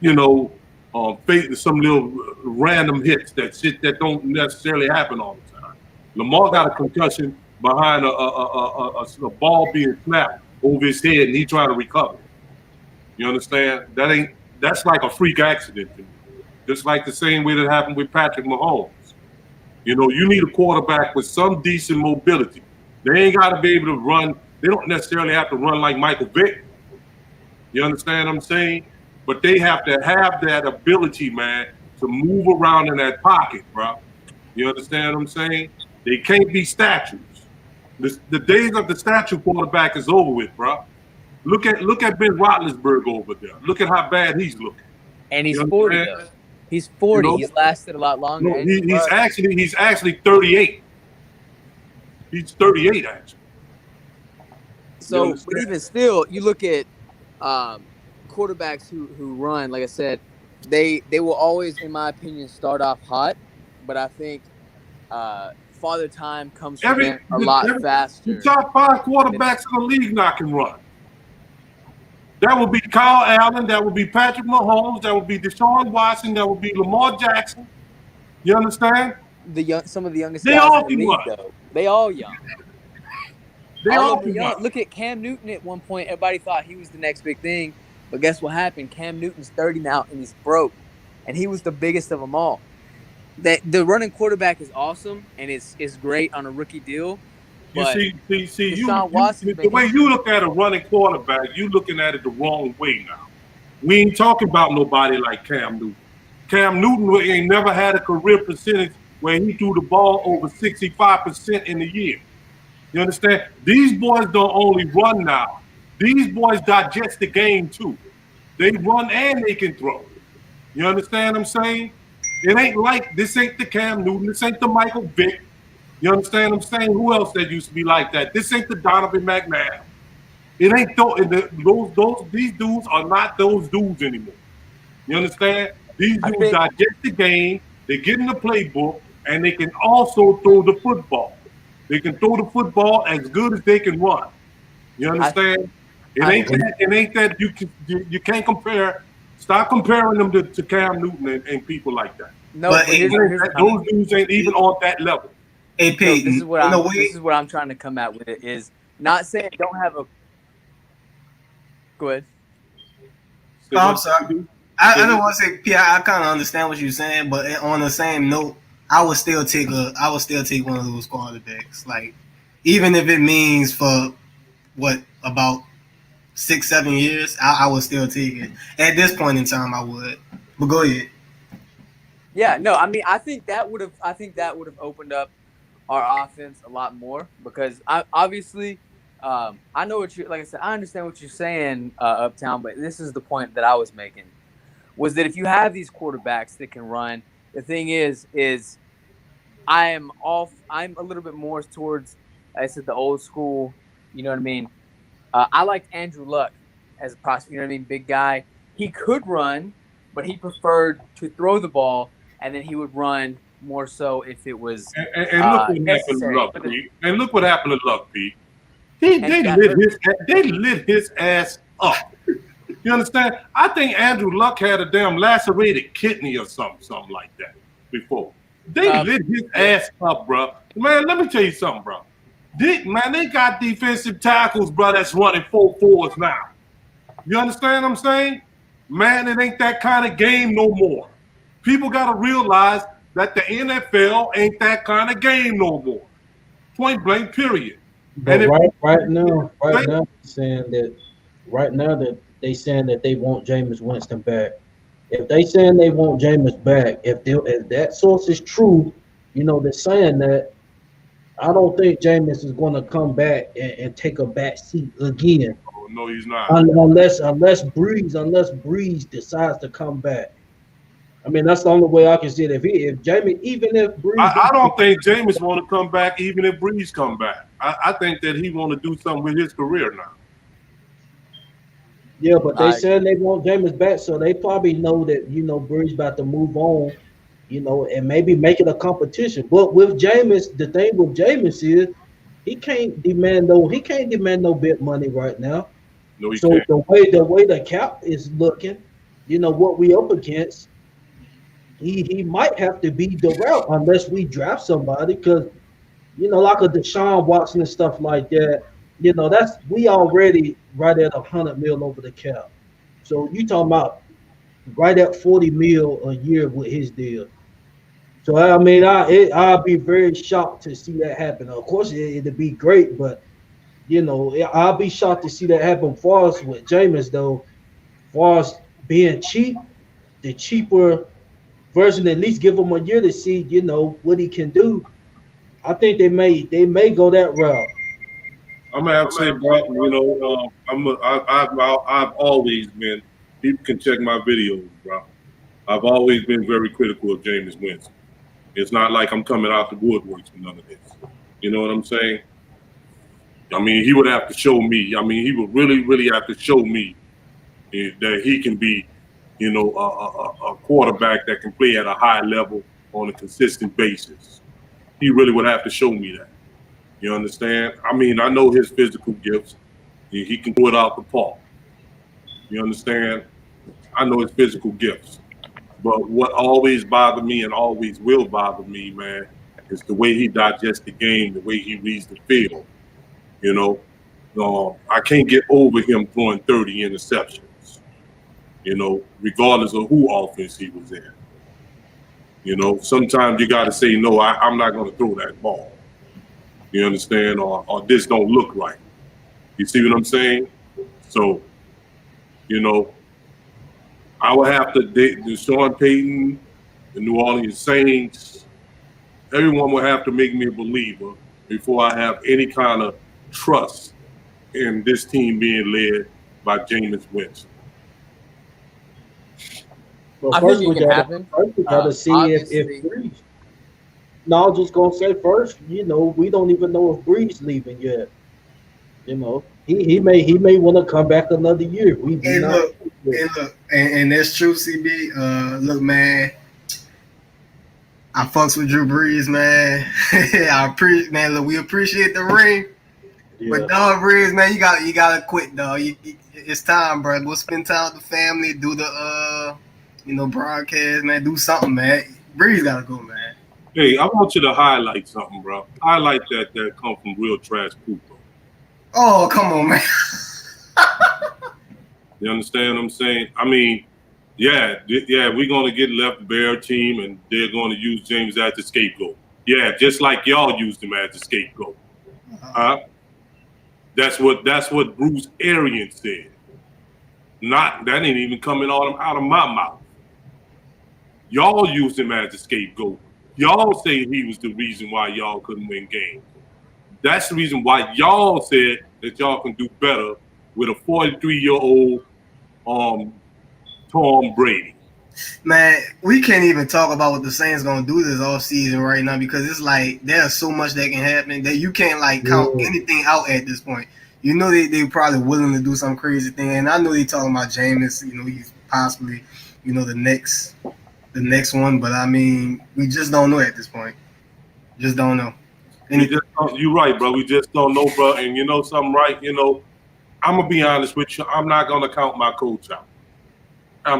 some little random hits that don't necessarily happen all the time. Lamar got a concussion behind a ball being snapped over his head, and he trying to recover. You understand? That that's like a freak accident to me. Just like the same way that happened with Patrick Mahomes. You know, you need a quarterback with some decent mobility. They ain't got to be able to run. They don't necessarily have to run like Michael Vick. You understand what I'm saying? But they have to have that ability, man, to move around in that pocket, bro. You understand what I'm saying? They can't be statues. The days of the statue quarterback is over with, bro. Look at Ben Roethlisberger over there. Look at how bad he's looking. And he's 40 though. He's 40. You know? He's lasted a lot longer. No, he's actually 38. He's 38 actually. So, but even still, you look at quarterbacks who run. Like I said, they will always, in my opinion, start off hot. But I think Father Time comes from them a lot faster. The top 5 quarterbacks in the league now can run. That would be Kyle Allen. That would be Patrick Mahomes. That would be Deshaun Watson. That would be Lamar Jackson. You understand? Some of the youngest guys in the league, though. They all young. They all young. Look at Cam Newton at one point. Everybody thought he was the next big thing. But guess what happened? Cam Newton's 30 now, and he's broke. And he was the biggest of them all. The running quarterback is awesome, and it's great on a rookie deal. You see, the way you look at a running quarterback, you looking at it the wrong way now. We ain't talking about nobody like Cam Newton. Cam Newton ain't never had a career percentage where he threw the ball over 65% in a year. You understand? These boys don't only run now. These boys digest the game too. They run and they can throw. You understand what I'm saying? It ain't like this ain't the Cam Newton. This ain't the Michael Vick. You understand what I'm saying? Who else that used to be like that? This ain't the Donovan McNabb. It ain't these dudes are not those dudes anymore. You understand? These dudes digest the game, they get in the playbook, and they can also throw the football. They can throw the football as good as they can run. You understand? It ain't that you can't compare. Stop comparing them to Cam Newton and people like that. No, but those dudes ain't even on that level. Hey, Payton, this is what I'm trying to come at with it is not saying don't have a. Go ahead. I'm sorry. I don't want to say, P. I kind of understand what you're saying, but on the same note, I would still take one of those quarterbacks. Like, even if it means for about 6-7 years, I would still take it. At this point in time, I would. But go ahead. Yeah, no, I mean, I think that would have opened up our offense a lot more because I know what you like. I said, I understand what you're saying, Uptown, but this is the point that I was making was that if you have these quarterbacks that can run, the thing is I'm a little bit more towards, like I said, the old school. You know what I mean? I liked Andrew Luck as a prospect. You know what I mean? Big guy. He could run, but he preferred to throw the ball, and then he would run more so if it was necessary. And look what happened to Luck, Pete. They lit his ass up. You understand? I think Andrew Luck had a damn lacerated kidney or something like that before. They lit his ass up, bro. Man, let me tell you something, bro. They got defensive tackles, bro, that's running 4.4s now. You understand what I'm saying? Man, it ain't that kind of game no more. People got to realize that the NFL ain't that kind of game no more. Point blank, period. But right now, saying that they saying that they want Jameis Winston back. If they saying they want Jameis back, if that source is true, you know, they're saying that. I don't think Jameis is going to come back and take a back seat again. Oh, no, he's not. Unless Breeze decides to come back. I mean, that's the only way I can see it. If Breeze, I don't think Jameis want to come back, even if Breeze come back. I think that he want to do something with his career now. Yeah, but they said they want Jameis back, so they probably know that Breeze about to move on. And maybe make it a competition. But with Jameis, the thing with Jameis is he can't demand no big money right now. No, he so can't. the way the cap is looking, what we up against, he might have to be the route unless we draft somebody because like a Deshaun Watson and stuff like that. We already right at $100 million over the cap. So you talking about right at 40 mil a year with his deal. So I mean, I'll be very shocked to see that happen. Of course, it'd be great, but I'll be shocked to see that happen. For us with Jameis, though, for us being cheap, the cheaper version, at least give him a year to see, what he can do. I think they may go that route. I'm gonna have to say, bro. I've always been. People can check my videos, bro. I've always been very critical of Jameis Winston. It's not like I'm coming out the woodworks with none of this. You know what I'm saying? I mean, he would have to show me. I mean, he would really, really have to show me that he can be, a quarterback that can play at a high level on a consistent basis. He really would have to show me that. You understand? I mean, I know his physical gifts. He can throw it out the park. You understand? I know his physical gifts. But what always bothered me and always will bother me, man, is the way he digests the game, the way he reads the field. You know, I can't get over him throwing 30 interceptions, regardless of who offense he was in. Sometimes you got to say, no, I'm not going to throw that ball. You understand? Or this don't look right. You see what I'm saying? So, I would have to, the Sean Payton, the New Orleans Saints, everyone would have to make me a believer before I have any kind of trust in this team being led by Jameis Winston. Well, I think it can happen. First we gotta see if Breeze. No, I was just gonna say first, we don't even know if Breeze leaving yet. He may want to come back another year. And that's true, CB. Look, man, I fucks with Drew Brees, man. Look, we appreciate the ring, but dog, Brees, man, you gotta quit, dog. It's time, bro. Go spend time with the family, do the broadcast, man. Do something, man. Brees gotta go, man. Hey, I want you to highlight something, bro. Highlight that come from real trash Cooper. Oh, come on, man. You understand what I'm saying? I mean, yeah, we're going to get left bare team, and they're going to use James as the scapegoat. Yeah, just like y'all used him as the scapegoat. That's what Bruce Arians said. That ain't even coming out of my mouth. Y'all used him as the scapegoat. Y'all say he was the reason why y'all couldn't win games. That's the reason why y'all said that y'all can do better with a 43-year-old Tom Brady. Man, we can't even talk about what the Saints gonna do this off season right now because it's like there's so much that can happen that you can't count anything out at this point. They probably willing to do some crazy thing, and I know they talking about Jameis. He's possibly the next one, but I mean we just don't know at this point. Just don't know. You're right, bro. We just don't know, bro. And something, right? I'm gonna be honest with you. I'm not gonna count my coach out. You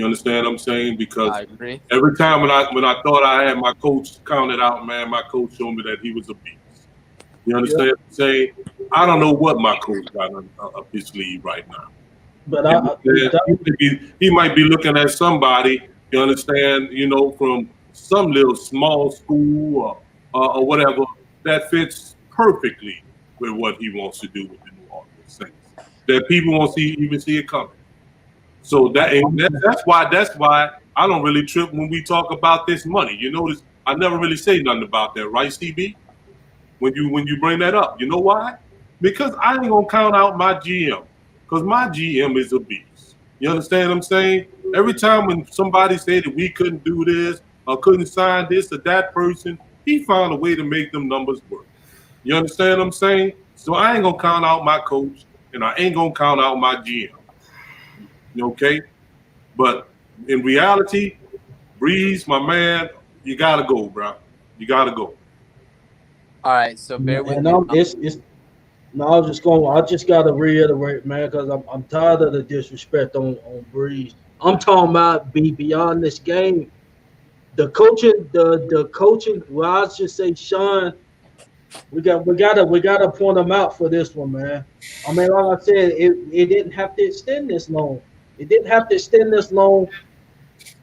understand what I'm saying? Because every time when I thought I had my coach counted out, man, my coach showed me that he was a beast. You understand what I'm saying? I don't know what my coach got up his sleeve right now. But he might be looking at somebody. You understand? From some little small school or whatever that fits perfectly with what he wants to do with the New Orleans Saints. That people won't even see it coming. So that's why I don't really trip when we talk about this money. You notice I never really say nothing about that, right, CB? When you bring that up, you know why? Because I ain't gonna count out my GM, because my GM is a beast. You understand what I'm saying? Every time when somebody said that we couldn't do this or couldn't sign this or that person, he found a way to make them numbers work. You understand what I'm saying? So I ain't gonna count out my coach, and I ain't gonna count out my GM. Okay? But in reality, Breeze, my man, you gotta go, bro. You gotta go. All right, so bear with me. I just gotta reiterate, man, because I'm tired of the disrespect on Breeze. I'm talking about beyond this game. The coaching. Well, I should say, Sean. We gotta point them out for this one, man. I mean, like I said, it didn't have to extend this long. It didn't have to extend this long.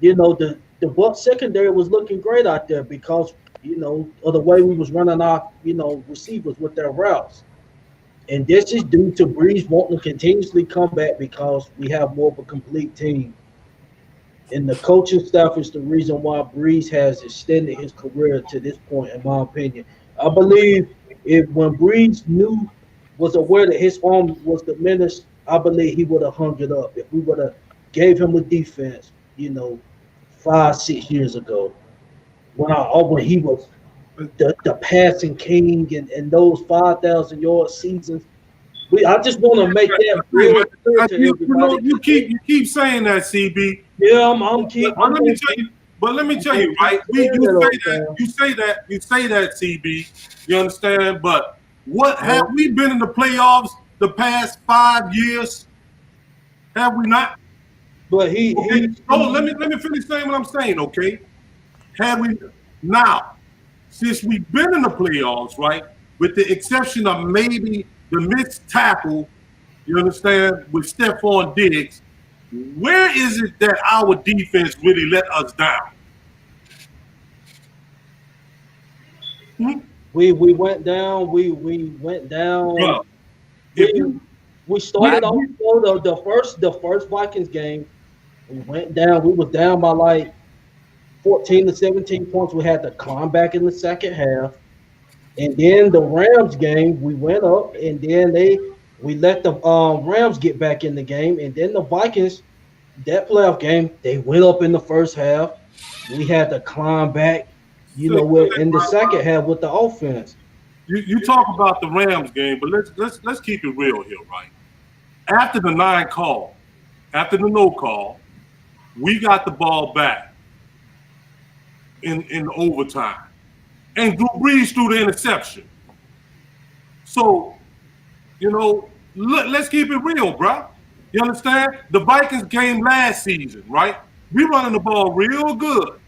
The Bucks secondary was looking great out there because of the way we was running our receivers with their routes. And this is due to Breeze wanting to continuously come back because we have more of a complete team. And the coaching staff is the reason why Breeze has extended his career to this point, in my opinion. I believe if when Breeze was aware that his arm was diminished, I believe he would have hung it up. If we would have gave him a defense, 5, 6 years ago, when he was the passing king and those 5,000 yard seasons. I just want to make that real clear to everybody. You keep saying that, CB. Yeah, But let me tell you, right? You say that, CB. You understand? But have we been in the playoffs the past 5 years? Have we not? But let me finish saying what I'm saying, okay? Have we now? Since we've been in the playoffs, right? With the exception of maybe the missed tackle, you understand, with Stephon Diggs, where is it that our defense really let us down? We went down. We went down. Bro, we started off the first Vikings game. We went down. We was down by like 14 to 17 points. We had to climb back in the second half. And then the Rams game, we went up, and then we let the Rams get back in the game. And then the Vikings, that playoff game, they went up in the first half. We had to climb back, in the second half with the offense. You talk about the Rams game, but let's keep it real here, right? After the no call, we got the ball back in overtime. And Drew Brees threw the interception. So, let's keep it real, bro. You understand? The Vikings game last season, right? We running the ball real good.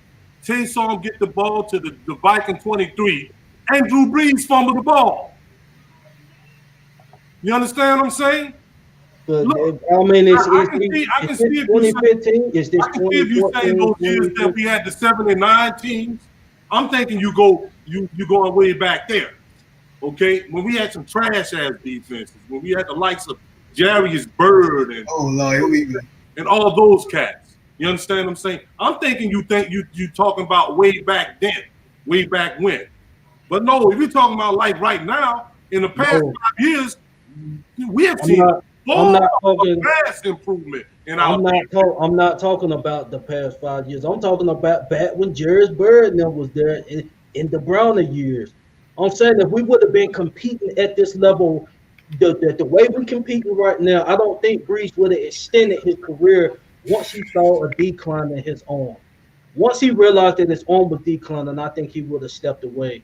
Taysom get the ball to the Viking 23, and Drew Brees fumbled the ball. You understand what I'm saying? But look, I mean, I can see 2015. Is this 2014? If you say those years that we had the 7 and 9 teams, I'm thinking you going way back there. Okay? When we had some trash ass defenses, when we had the likes of Jarius Byrd and and all those cats. You understand what I'm saying? I'm thinking you talking about way back then, way back when. But no, if you're talking about like right now, in the past 5 years, we have seen vast improvement. I'm not talking about the past 5 years. I'm talking about back when Jarius Byrd was there in the Browner years. I'm saying if we would have been competing at this level, the way we're competing right now, I don't think Brees would have extended his career once he saw a decline in his arm. Once he realized that his arm was declining, I think he would have stepped away.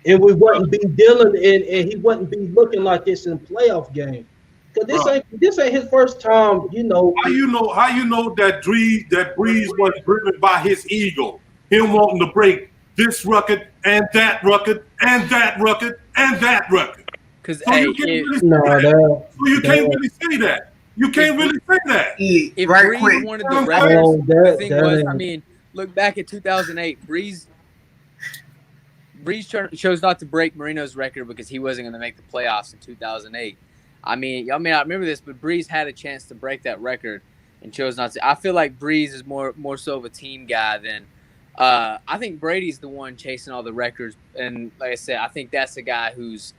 And we wouldn't be dealing and he wouldn't be looking like this in playoff game. Because this ain't his first time, How you know that Brees was driven by his ego, him wanting to break this record and that record and that record and that record. Because you can't really say that. You can't really say that. If Brees wanted the records, the thing was, I mean, look back at 2008. Brees chose not to break Marino's record because he wasn't going to make the playoffs in 2008. I mean, I remember this, but Brees had a chance to break that record and chose not to. I feel like Brees is more so of a team guy than I think Brady's the one chasing all the records. And like I said, I think that's the guy who's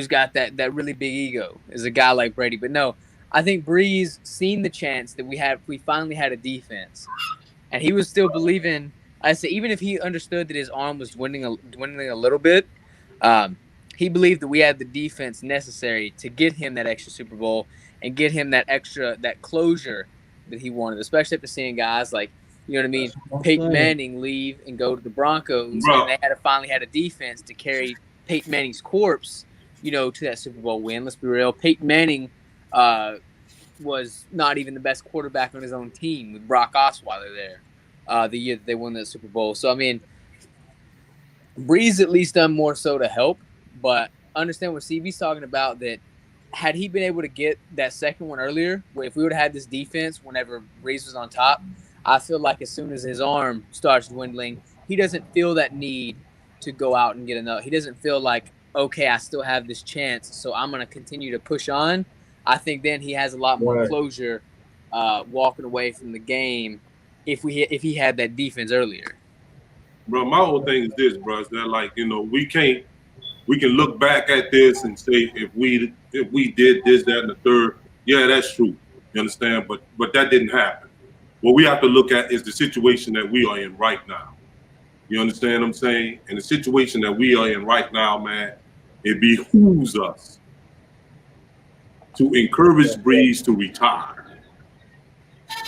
got that really big ego, is a guy like Brady. But no, I think Brees seen the chance that we finally had a defense, and he was still believing. I said, even if he understood that his arm was dwindling a little bit, he believed that we had the defense necessary to get him that extra Super Bowl and get him that closure that he wanted, especially after seeing guys like, you know what I mean, Peyton Manning leave and go to the Broncos, and they finally had a defense to carry Peyton Manning's corpse, to that Super Bowl win. Let's be real. Peyton Manning was not even the best quarterback on his own team with Brock Osweiler there the year that they won that Super Bowl. So, I mean, Brees at least done more so to help, but understand what CB's talking about, that had he been able to get that second one earlier, if we would have had this defense whenever Breeze was on top, I feel like as soon as his arm starts dwindling, he doesn't feel that need to go out and get another. He doesn't feel like, okay, I still have this chance, so I'm going to continue to push on. I think then he has a lot more closure walking away from the game if he had that defense earlier. Bro, my whole thing is this, bro, is that, like, you know, we can look back at this and say if we did this, that, and the third, yeah, that's true. You understand? But that didn't happen. What we have to look at is the situation that we are in right now. You understand what I'm saying? And the situation that we are in right now, man, it behooves us to encourage Breeze to retire.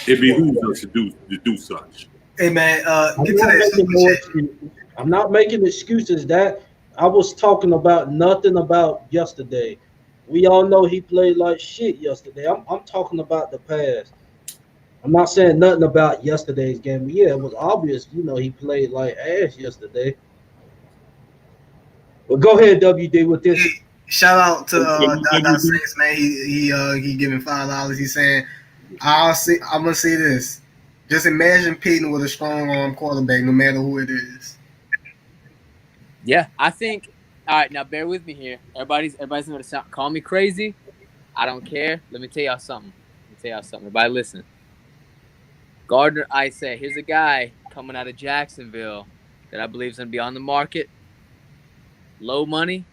It behooves us to do such. Hey man, get to that. I'm not making excuses. That I was talking about nothing about yesterday. We all know he played like shit yesterday. I'm talking about the past. I'm not saying nothing about yesterday's game. But yeah, it was obvious, you know, he played like ass yesterday. But go ahead, WD, with this. Hey, shout out to Dot Saints, man. He giving $5. He's saying, I'm gonna say this. Just imagine Payton with a strong arm quarterback, no matter who it is. Yeah, I think. All right, now bear with me here. Everybody's going to call me crazy. I don't care. Let me tell y'all something. Everybody listen. Gardner, I say, here's a guy coming out of Jacksonville that I believe is going to be on the market. Low money.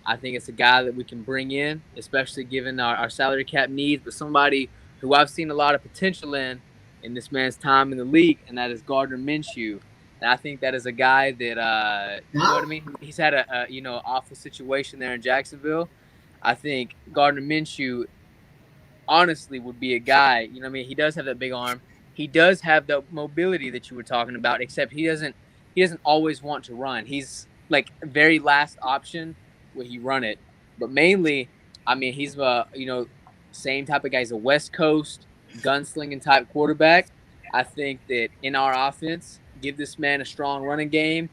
I think it's a guy that we can bring in, especially given our salary cap needs, but somebody who I've seen a lot of potential in this man's time in the league, and that is Gardner Minshew. And I think that is a guy that, you know what I mean? He's had a awful situation there in Jacksonville. I think Gardner Minshew, honestly, would be a guy, you know what I mean? He does have that big arm. He does have the mobility that you were talking about, except he doesn't always want to run. He's like very last option where he run it. But mainly, I mean, he's same type of guy. He's a West Coast gunslinging type quarterback. I think that in our offense, give this man a strong running game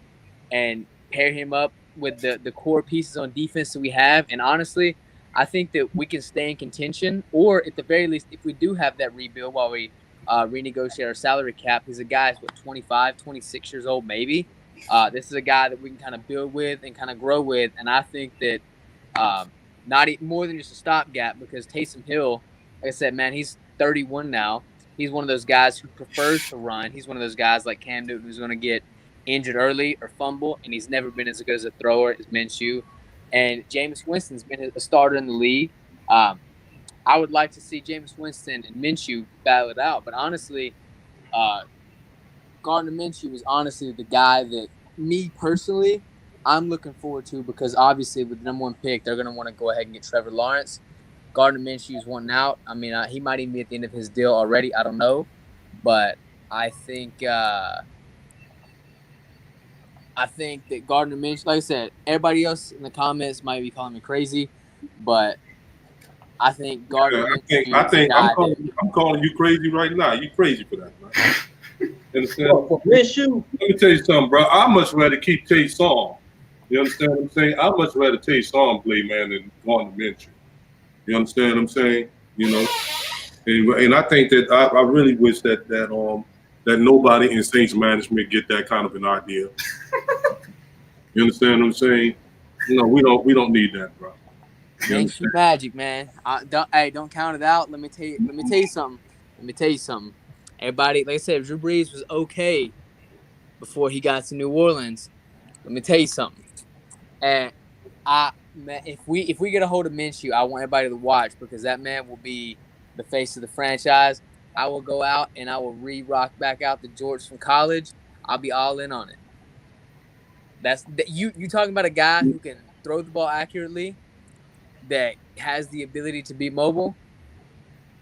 and pair him up with the core pieces on defense that we have. And honestly, I think that we can stay in contention, or at the very least, if we do have that rebuild while we renegotiate our salary cap, he's a guy who's 25, 26 years old maybe. This is a guy that we can kind of build with and kind of grow with. And I think that not more than just a stopgap, because Taysom Hill, like I said, man, he's 31 now. He's one of those guys who prefers to run. He's one of those guys like Cam Newton who's going to get injured early or fumble, and he's never been as good as a thrower as Minshew. And Jameis Winston's been a starter in the league. I would like to see Jameis Winston and Minshew battle it out. But honestly, Gardner Minshew is honestly the guy that me personally, I'm looking forward to, because obviously with the number one pick, they're going to want to go ahead and get Trevor Lawrence. Gardner Minshew's wanting out. I mean, he might even be at the end of his deal already. I don't know. But I think that Gardner Minshew, like I said, everybody else in the comments might be calling me crazy, but I think Gardner Minshew. I'm calling you crazy right now. You crazy for that, man. Understand? Minshew. Let me tell you something, bro. I much rather keep Tay Song. You understand what I'm saying? I much rather Tay Song play, man, than Gardner Minshew. You understand what I'm saying? You know, and I think that I really wish that nobody in Saints management get that kind of an idea. You understand what I'm saying? You know, we don't need that, bro. Minshew magic, man. Don't count it out. Let me tell you something. Everybody, like I said, Drew Brees was okay before he got to New Orleans. Let me tell you something. And man, if we get a hold of Minshew, I want everybody to watch, because that man will be the face of the franchise. I will go out and I will re-rock back out the Jorts from college. I'll be all in on it. You talking about a guy who can throw the ball accurately, that has the ability to be mobile,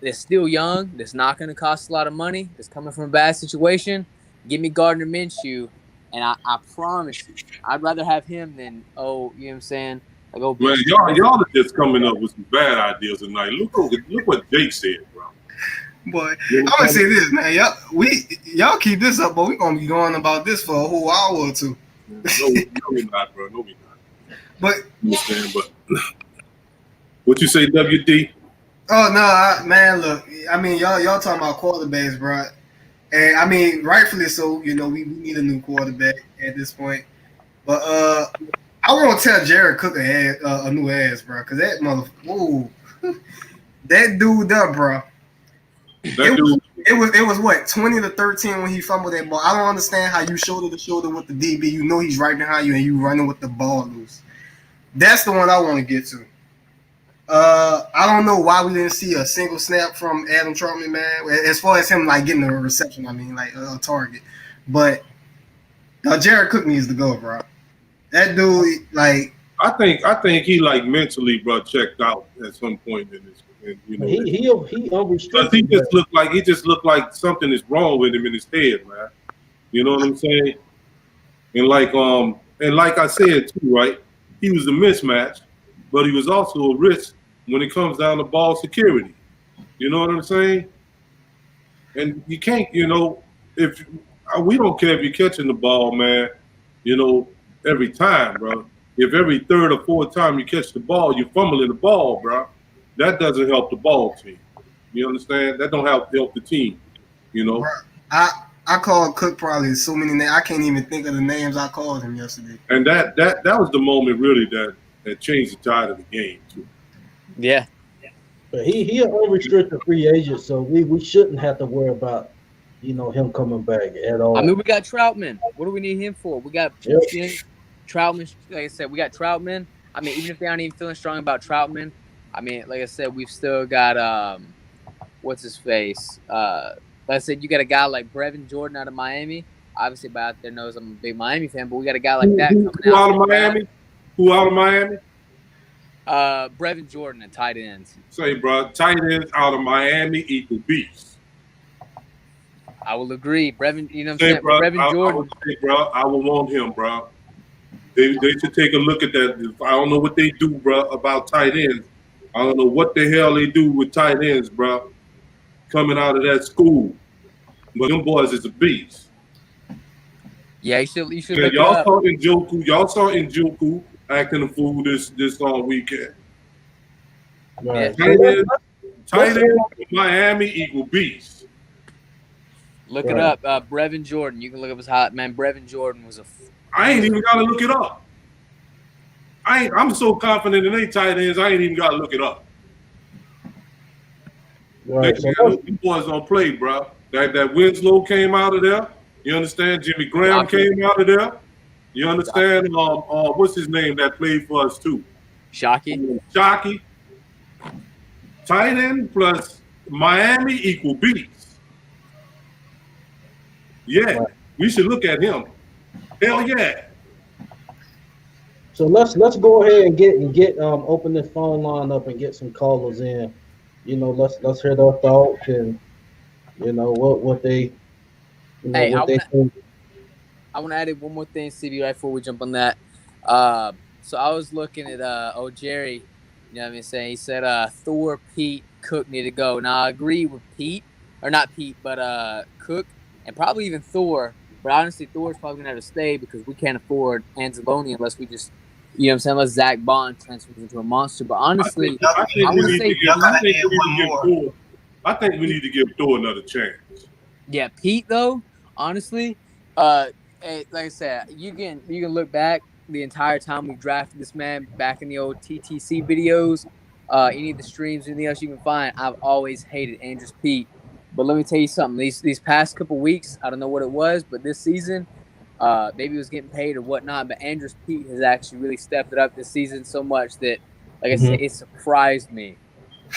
that's still young, that's not going to cost a lot of money, that's coming from a bad situation. Give me Gardner Minshew, and I promise you, I'd rather have him than, you know what I'm saying? Like, man, y'all are just coming up with some bad ideas tonight. Look what Jake said, bro. Boy, I'm gonna say this, man. Y'all keep this up, but we're gonna be going about this for a whole hour or two. No, we're not, bro. No, we're not. But understand, but What you say, WD? Oh no, man! Look, I mean, y'all talking about quarterbacks, bro, and I mean, rightfully so. You know, we need a new quarterback at this point. But I want to tell Jared Cook a new ass, bro, because that whoa, that dude up, bro. It was what 20-13 when he fumbled that ball. I don't understand how you shoulder to shoulder with the DB. You know he's right behind you and you running with the ball loose. That's the one I want to get to. I don't know why we didn't see a single snap from Adam Trautman, man. As far as him like getting a reception, I mean, like a target. But Jared Cook needs to go, bro. That dude, like, I think he like mentally, bro, checked out at some point in his. You know, he unrestricted. He just looked like something is wrong with him in his head, man. You know what I'm saying? And like I said too, right? He was a mismatch, but he was also a risk when it comes down to ball security. You know what I'm saying? And you can't, you know, if we don't care if you're catching the ball, man, you know, every time, bro. If every third or fourth time you catch the ball, you're fumbling the ball, bro. That doesn't help the ball team. You understand? That don't help the team. You know. I called Cook probably so many names. I can't even think of the names I called him yesterday. And that was the moment really that changed the tide of the game too. Yeah. But he an unrestricted free agent, so we shouldn't have to worry about, you know, him coming back at all. I mean, we got Trautman. What do we need him for? We got Trautman. Like I said, we got Trautman. I mean, even if they aren't even feeling strong about Trautman, I mean, like I said, we've still got what's his face? Like I said, you got a guy like Brevin Jordan out of Miami. Obviously, everybody out there knows I'm a big Miami fan, but we got a guy like that coming out. Who out of Miami? Who out of Miami? Brevin Jordan and tight ends. Say, bro, tight ends out of Miami equal beast. I will agree. Brevin, you know what I'm saying? Bro, Brevin Jordan. I would want him, bro. They should take a look at that. I don't know what they do, bro, about tight ends. I don't know what the hell they do with tight ends, bro, coming out of that school. But them boys is a beast. Yeah, you should look y'all saw Njoku acting a fool this weekend. Right. Tight end Miami equal beast. Look it up. Brevin Jordan. You can look up his hot man. Brevin Jordan was I ain't even gotta look it up. I'm so confident in they tight ends, I ain't even gotta look it up. Right. These boys don't play, bro. That Winslow came out of there. You understand? Jimmy Graham came out of there. You understand? What's his name that played for us too? Shockey. Tight end plus Miami equal beats. Yeah, right. We should look at him. Hell yeah. So let's go ahead and get open this phone line up and get some callers in. You know, let's hear their thoughts and you know what they think. I want to add one more thing, CB, right before we jump on that. So I was looking at Jerry, you know what I mean, saying he said Thor, Pete, Cook need to go. Now I agree with Pete, or not Pete, but Cook and probably even Thor. But honestly, Thor's probably gonna have to stay because we can't afford Anzalone unless we just, you know what I'm saying, unless Zach Bond transfers into a monster. But honestly, I think we need to give Thor another chance. Yeah, Pete though, honestly, like I said, you can look back the entire time we drafted this man back in the old TTC videos, any of the streams, anything else you can find. I've always hated Andrews Pete. But let me tell you something. These past couple weeks, I don't know what it was, but this season, maybe he was getting paid or whatnot. But Andrews Pete has actually really stepped it up this season so much that, like I said, it surprised me,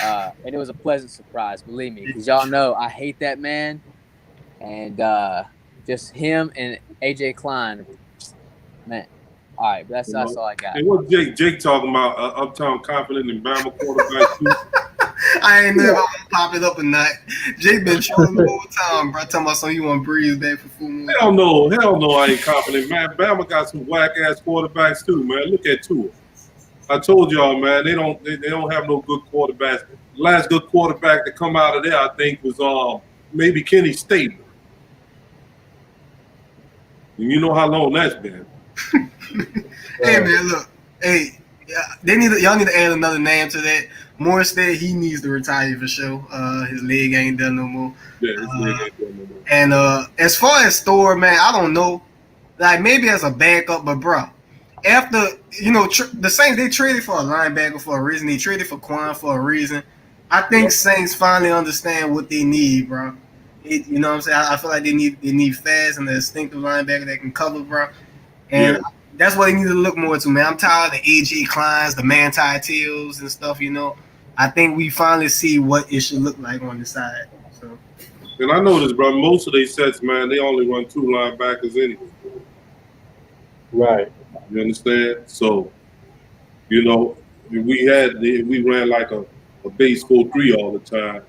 and it was a pleasant surprise. Believe me, because y'all know I hate that man, and just him and AJ Klein, man. All right, that's all I got. Hey, what Jake talking about? Uptown confident in Bama quarterback too. I ain't never pop it up a night. Jake been showing me all the time, bro. Talking about something you want to breathe back for 4 more. Hell no, I ain't confident, man. Bama got some whack ass quarterbacks too, man. Look at Tua. I told y'all, man, they don't have no good quarterbacks. The last good quarterback to come out of there, I think, was maybe Kenny Stabler. And you know how long that's been. Hey man, look, hey, Y'all need to add another name to that. Morstead, he needs to retire for sure. His leg ain't done no more. Yeah, his leg ain't done no more. And as far as Thor, man, I don't know. Like maybe as a backup, but bro, after the Saints, they traded for a linebacker for a reason. They traded for Quan for a reason. I think Saints finally understand what they need, bro. You know what I'm saying? I feel like they need fast and an instinctive linebacker that can cover, bro. And that's what they need to look more to, man. I'm tired of the AJ Kleins, the Manti Teals and stuff, I think we finally see what it should look like on the side. So. And I noticed, bro, most of these sets, man, they only run 2 linebackers anyway. Right. You understand? So, we ran like a base 4-3 all the time.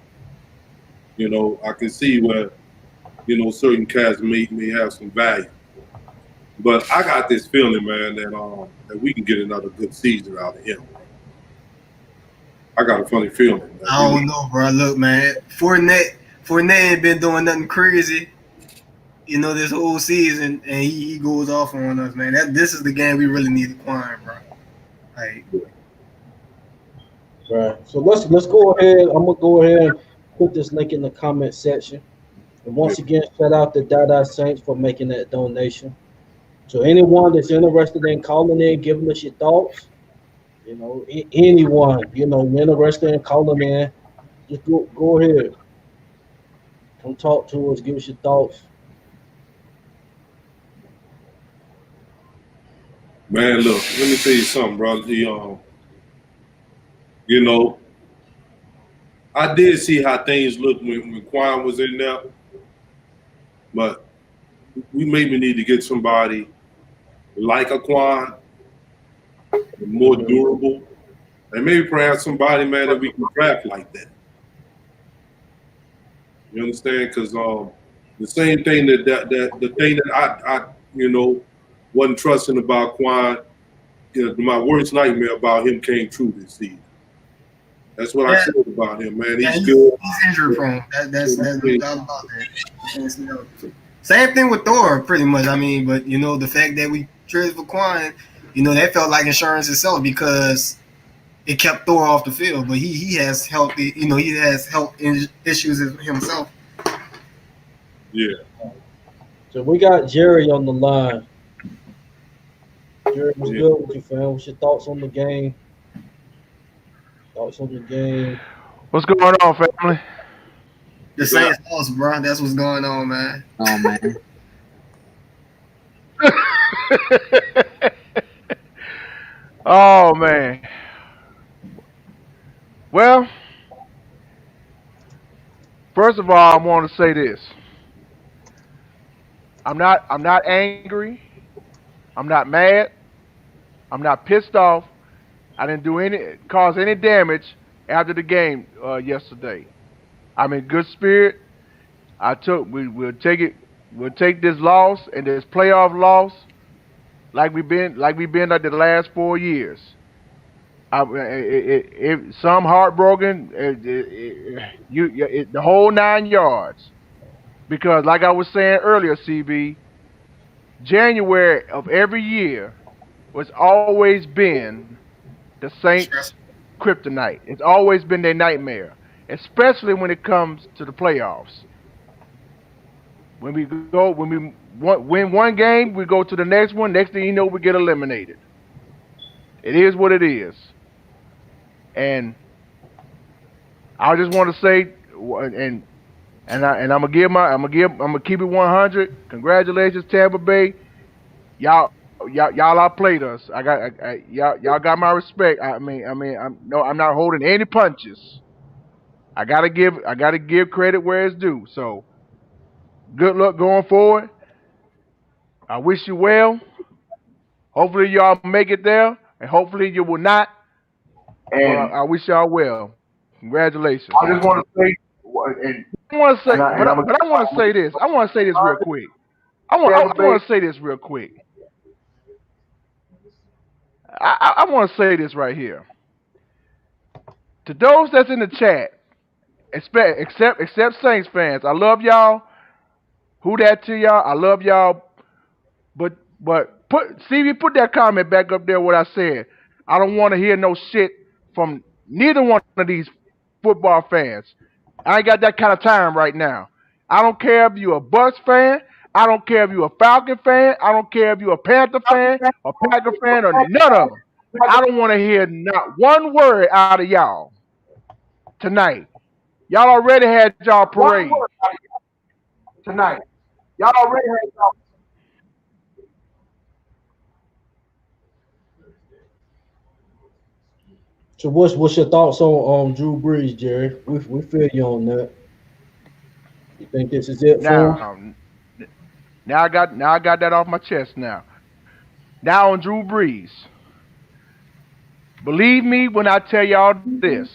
I can see where, certain cats may have some value. But I got this feeling, man, that we can get another good season out of him. I got a funny feeling. I don't know, bro. Look, man, Fournette ain't been doing nothing crazy, this whole season, and he goes off on us, man. This is the game we really need to acquire, bro. Like, right. So let's go ahead. I'm gonna go ahead and put this link in the comment section. And once again, shout out to Dada Saints for making that donation. So anyone that's interested in calling in, giving us your thoughts, anyone, interested in calling in, just go ahead. Come talk to us, give us your thoughts. Man, look, let me tell you something, bro. I did see how things looked when Quan was in there, but we maybe need to get somebody like a Quan, more durable, and maybe perhaps somebody, man, that we can draft like that. You understand? Because the same thing the thing that I wasn't trusting about Quan, my worst nightmare about him came true this season. That's what I said about him, man. He's good. He's injury prone. That's no doubt about that. Same thing with Thor, pretty much. I mean, but the fact that we traded for Quan, that felt like insurance itself because it kept Thor off the field. But he has health, he has health issues himself. Yeah. So we got Jerry on the line. Jerry, what's good with you, fam? What's your thoughts on the game? What's going on, family? The Saints lost, bro. That's what's going on, man. Oh, man. Oh, man. Well, first of all, I want to say this. I'm not angry. I'm not mad. I'm not pissed off. I didn't cause any damage after the game yesterday. I'm in good spirit. We'll take this loss and this playoff loss like we've been like the last 4 years. Some heartbroken, the whole 9 yards. Because like I was saying earlier, CB, January of every year was always been the Saints' kryptonite. It's always been their nightmare, especially when it comes to the playoffs. When we win one game, we go to the next one. Next thing you know, we get eliminated. It is what it is, and I just want to say, and I'm gonna keep it 100. Congratulations, Tampa Bay. Y'all outplayed us. Y'all got my respect. I'm not holding any punches. I gotta give credit where it's due. So good luck going forward. I wish you well. Hopefully y'all make it there, and hopefully you will not. And I wish y'all well. Congratulations. I just want to say, I want to say this. I want to say this real quick. I want to say this real quick. I want to say this right here. To those that's in the chat, except Saints fans, I love y'all. Who that to y'all? I love y'all. But put that comment back up there. What I said. I don't want to hear no shit from neither one of these football fans. I ain't got that kind of time right now. I don't care if you're a Bucks fan. I don't care if you're a Falcon fan. I don't care if you're a Panther fan, a Packer fan, or none of them. I don't want to hear not one word out of y'all tonight. Y'all already had y'all parade tonight. Y'all already had y'all. So what's your thoughts on Drew Brees, Jerry? We feel you on that. You think this is it for him? Now, now I got that off my chest. Now on Drew Brees. Believe me when I tell y'all this.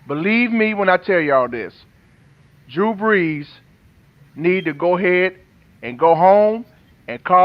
Believe me when I tell y'all this. Drew Brees need to go ahead and go home and call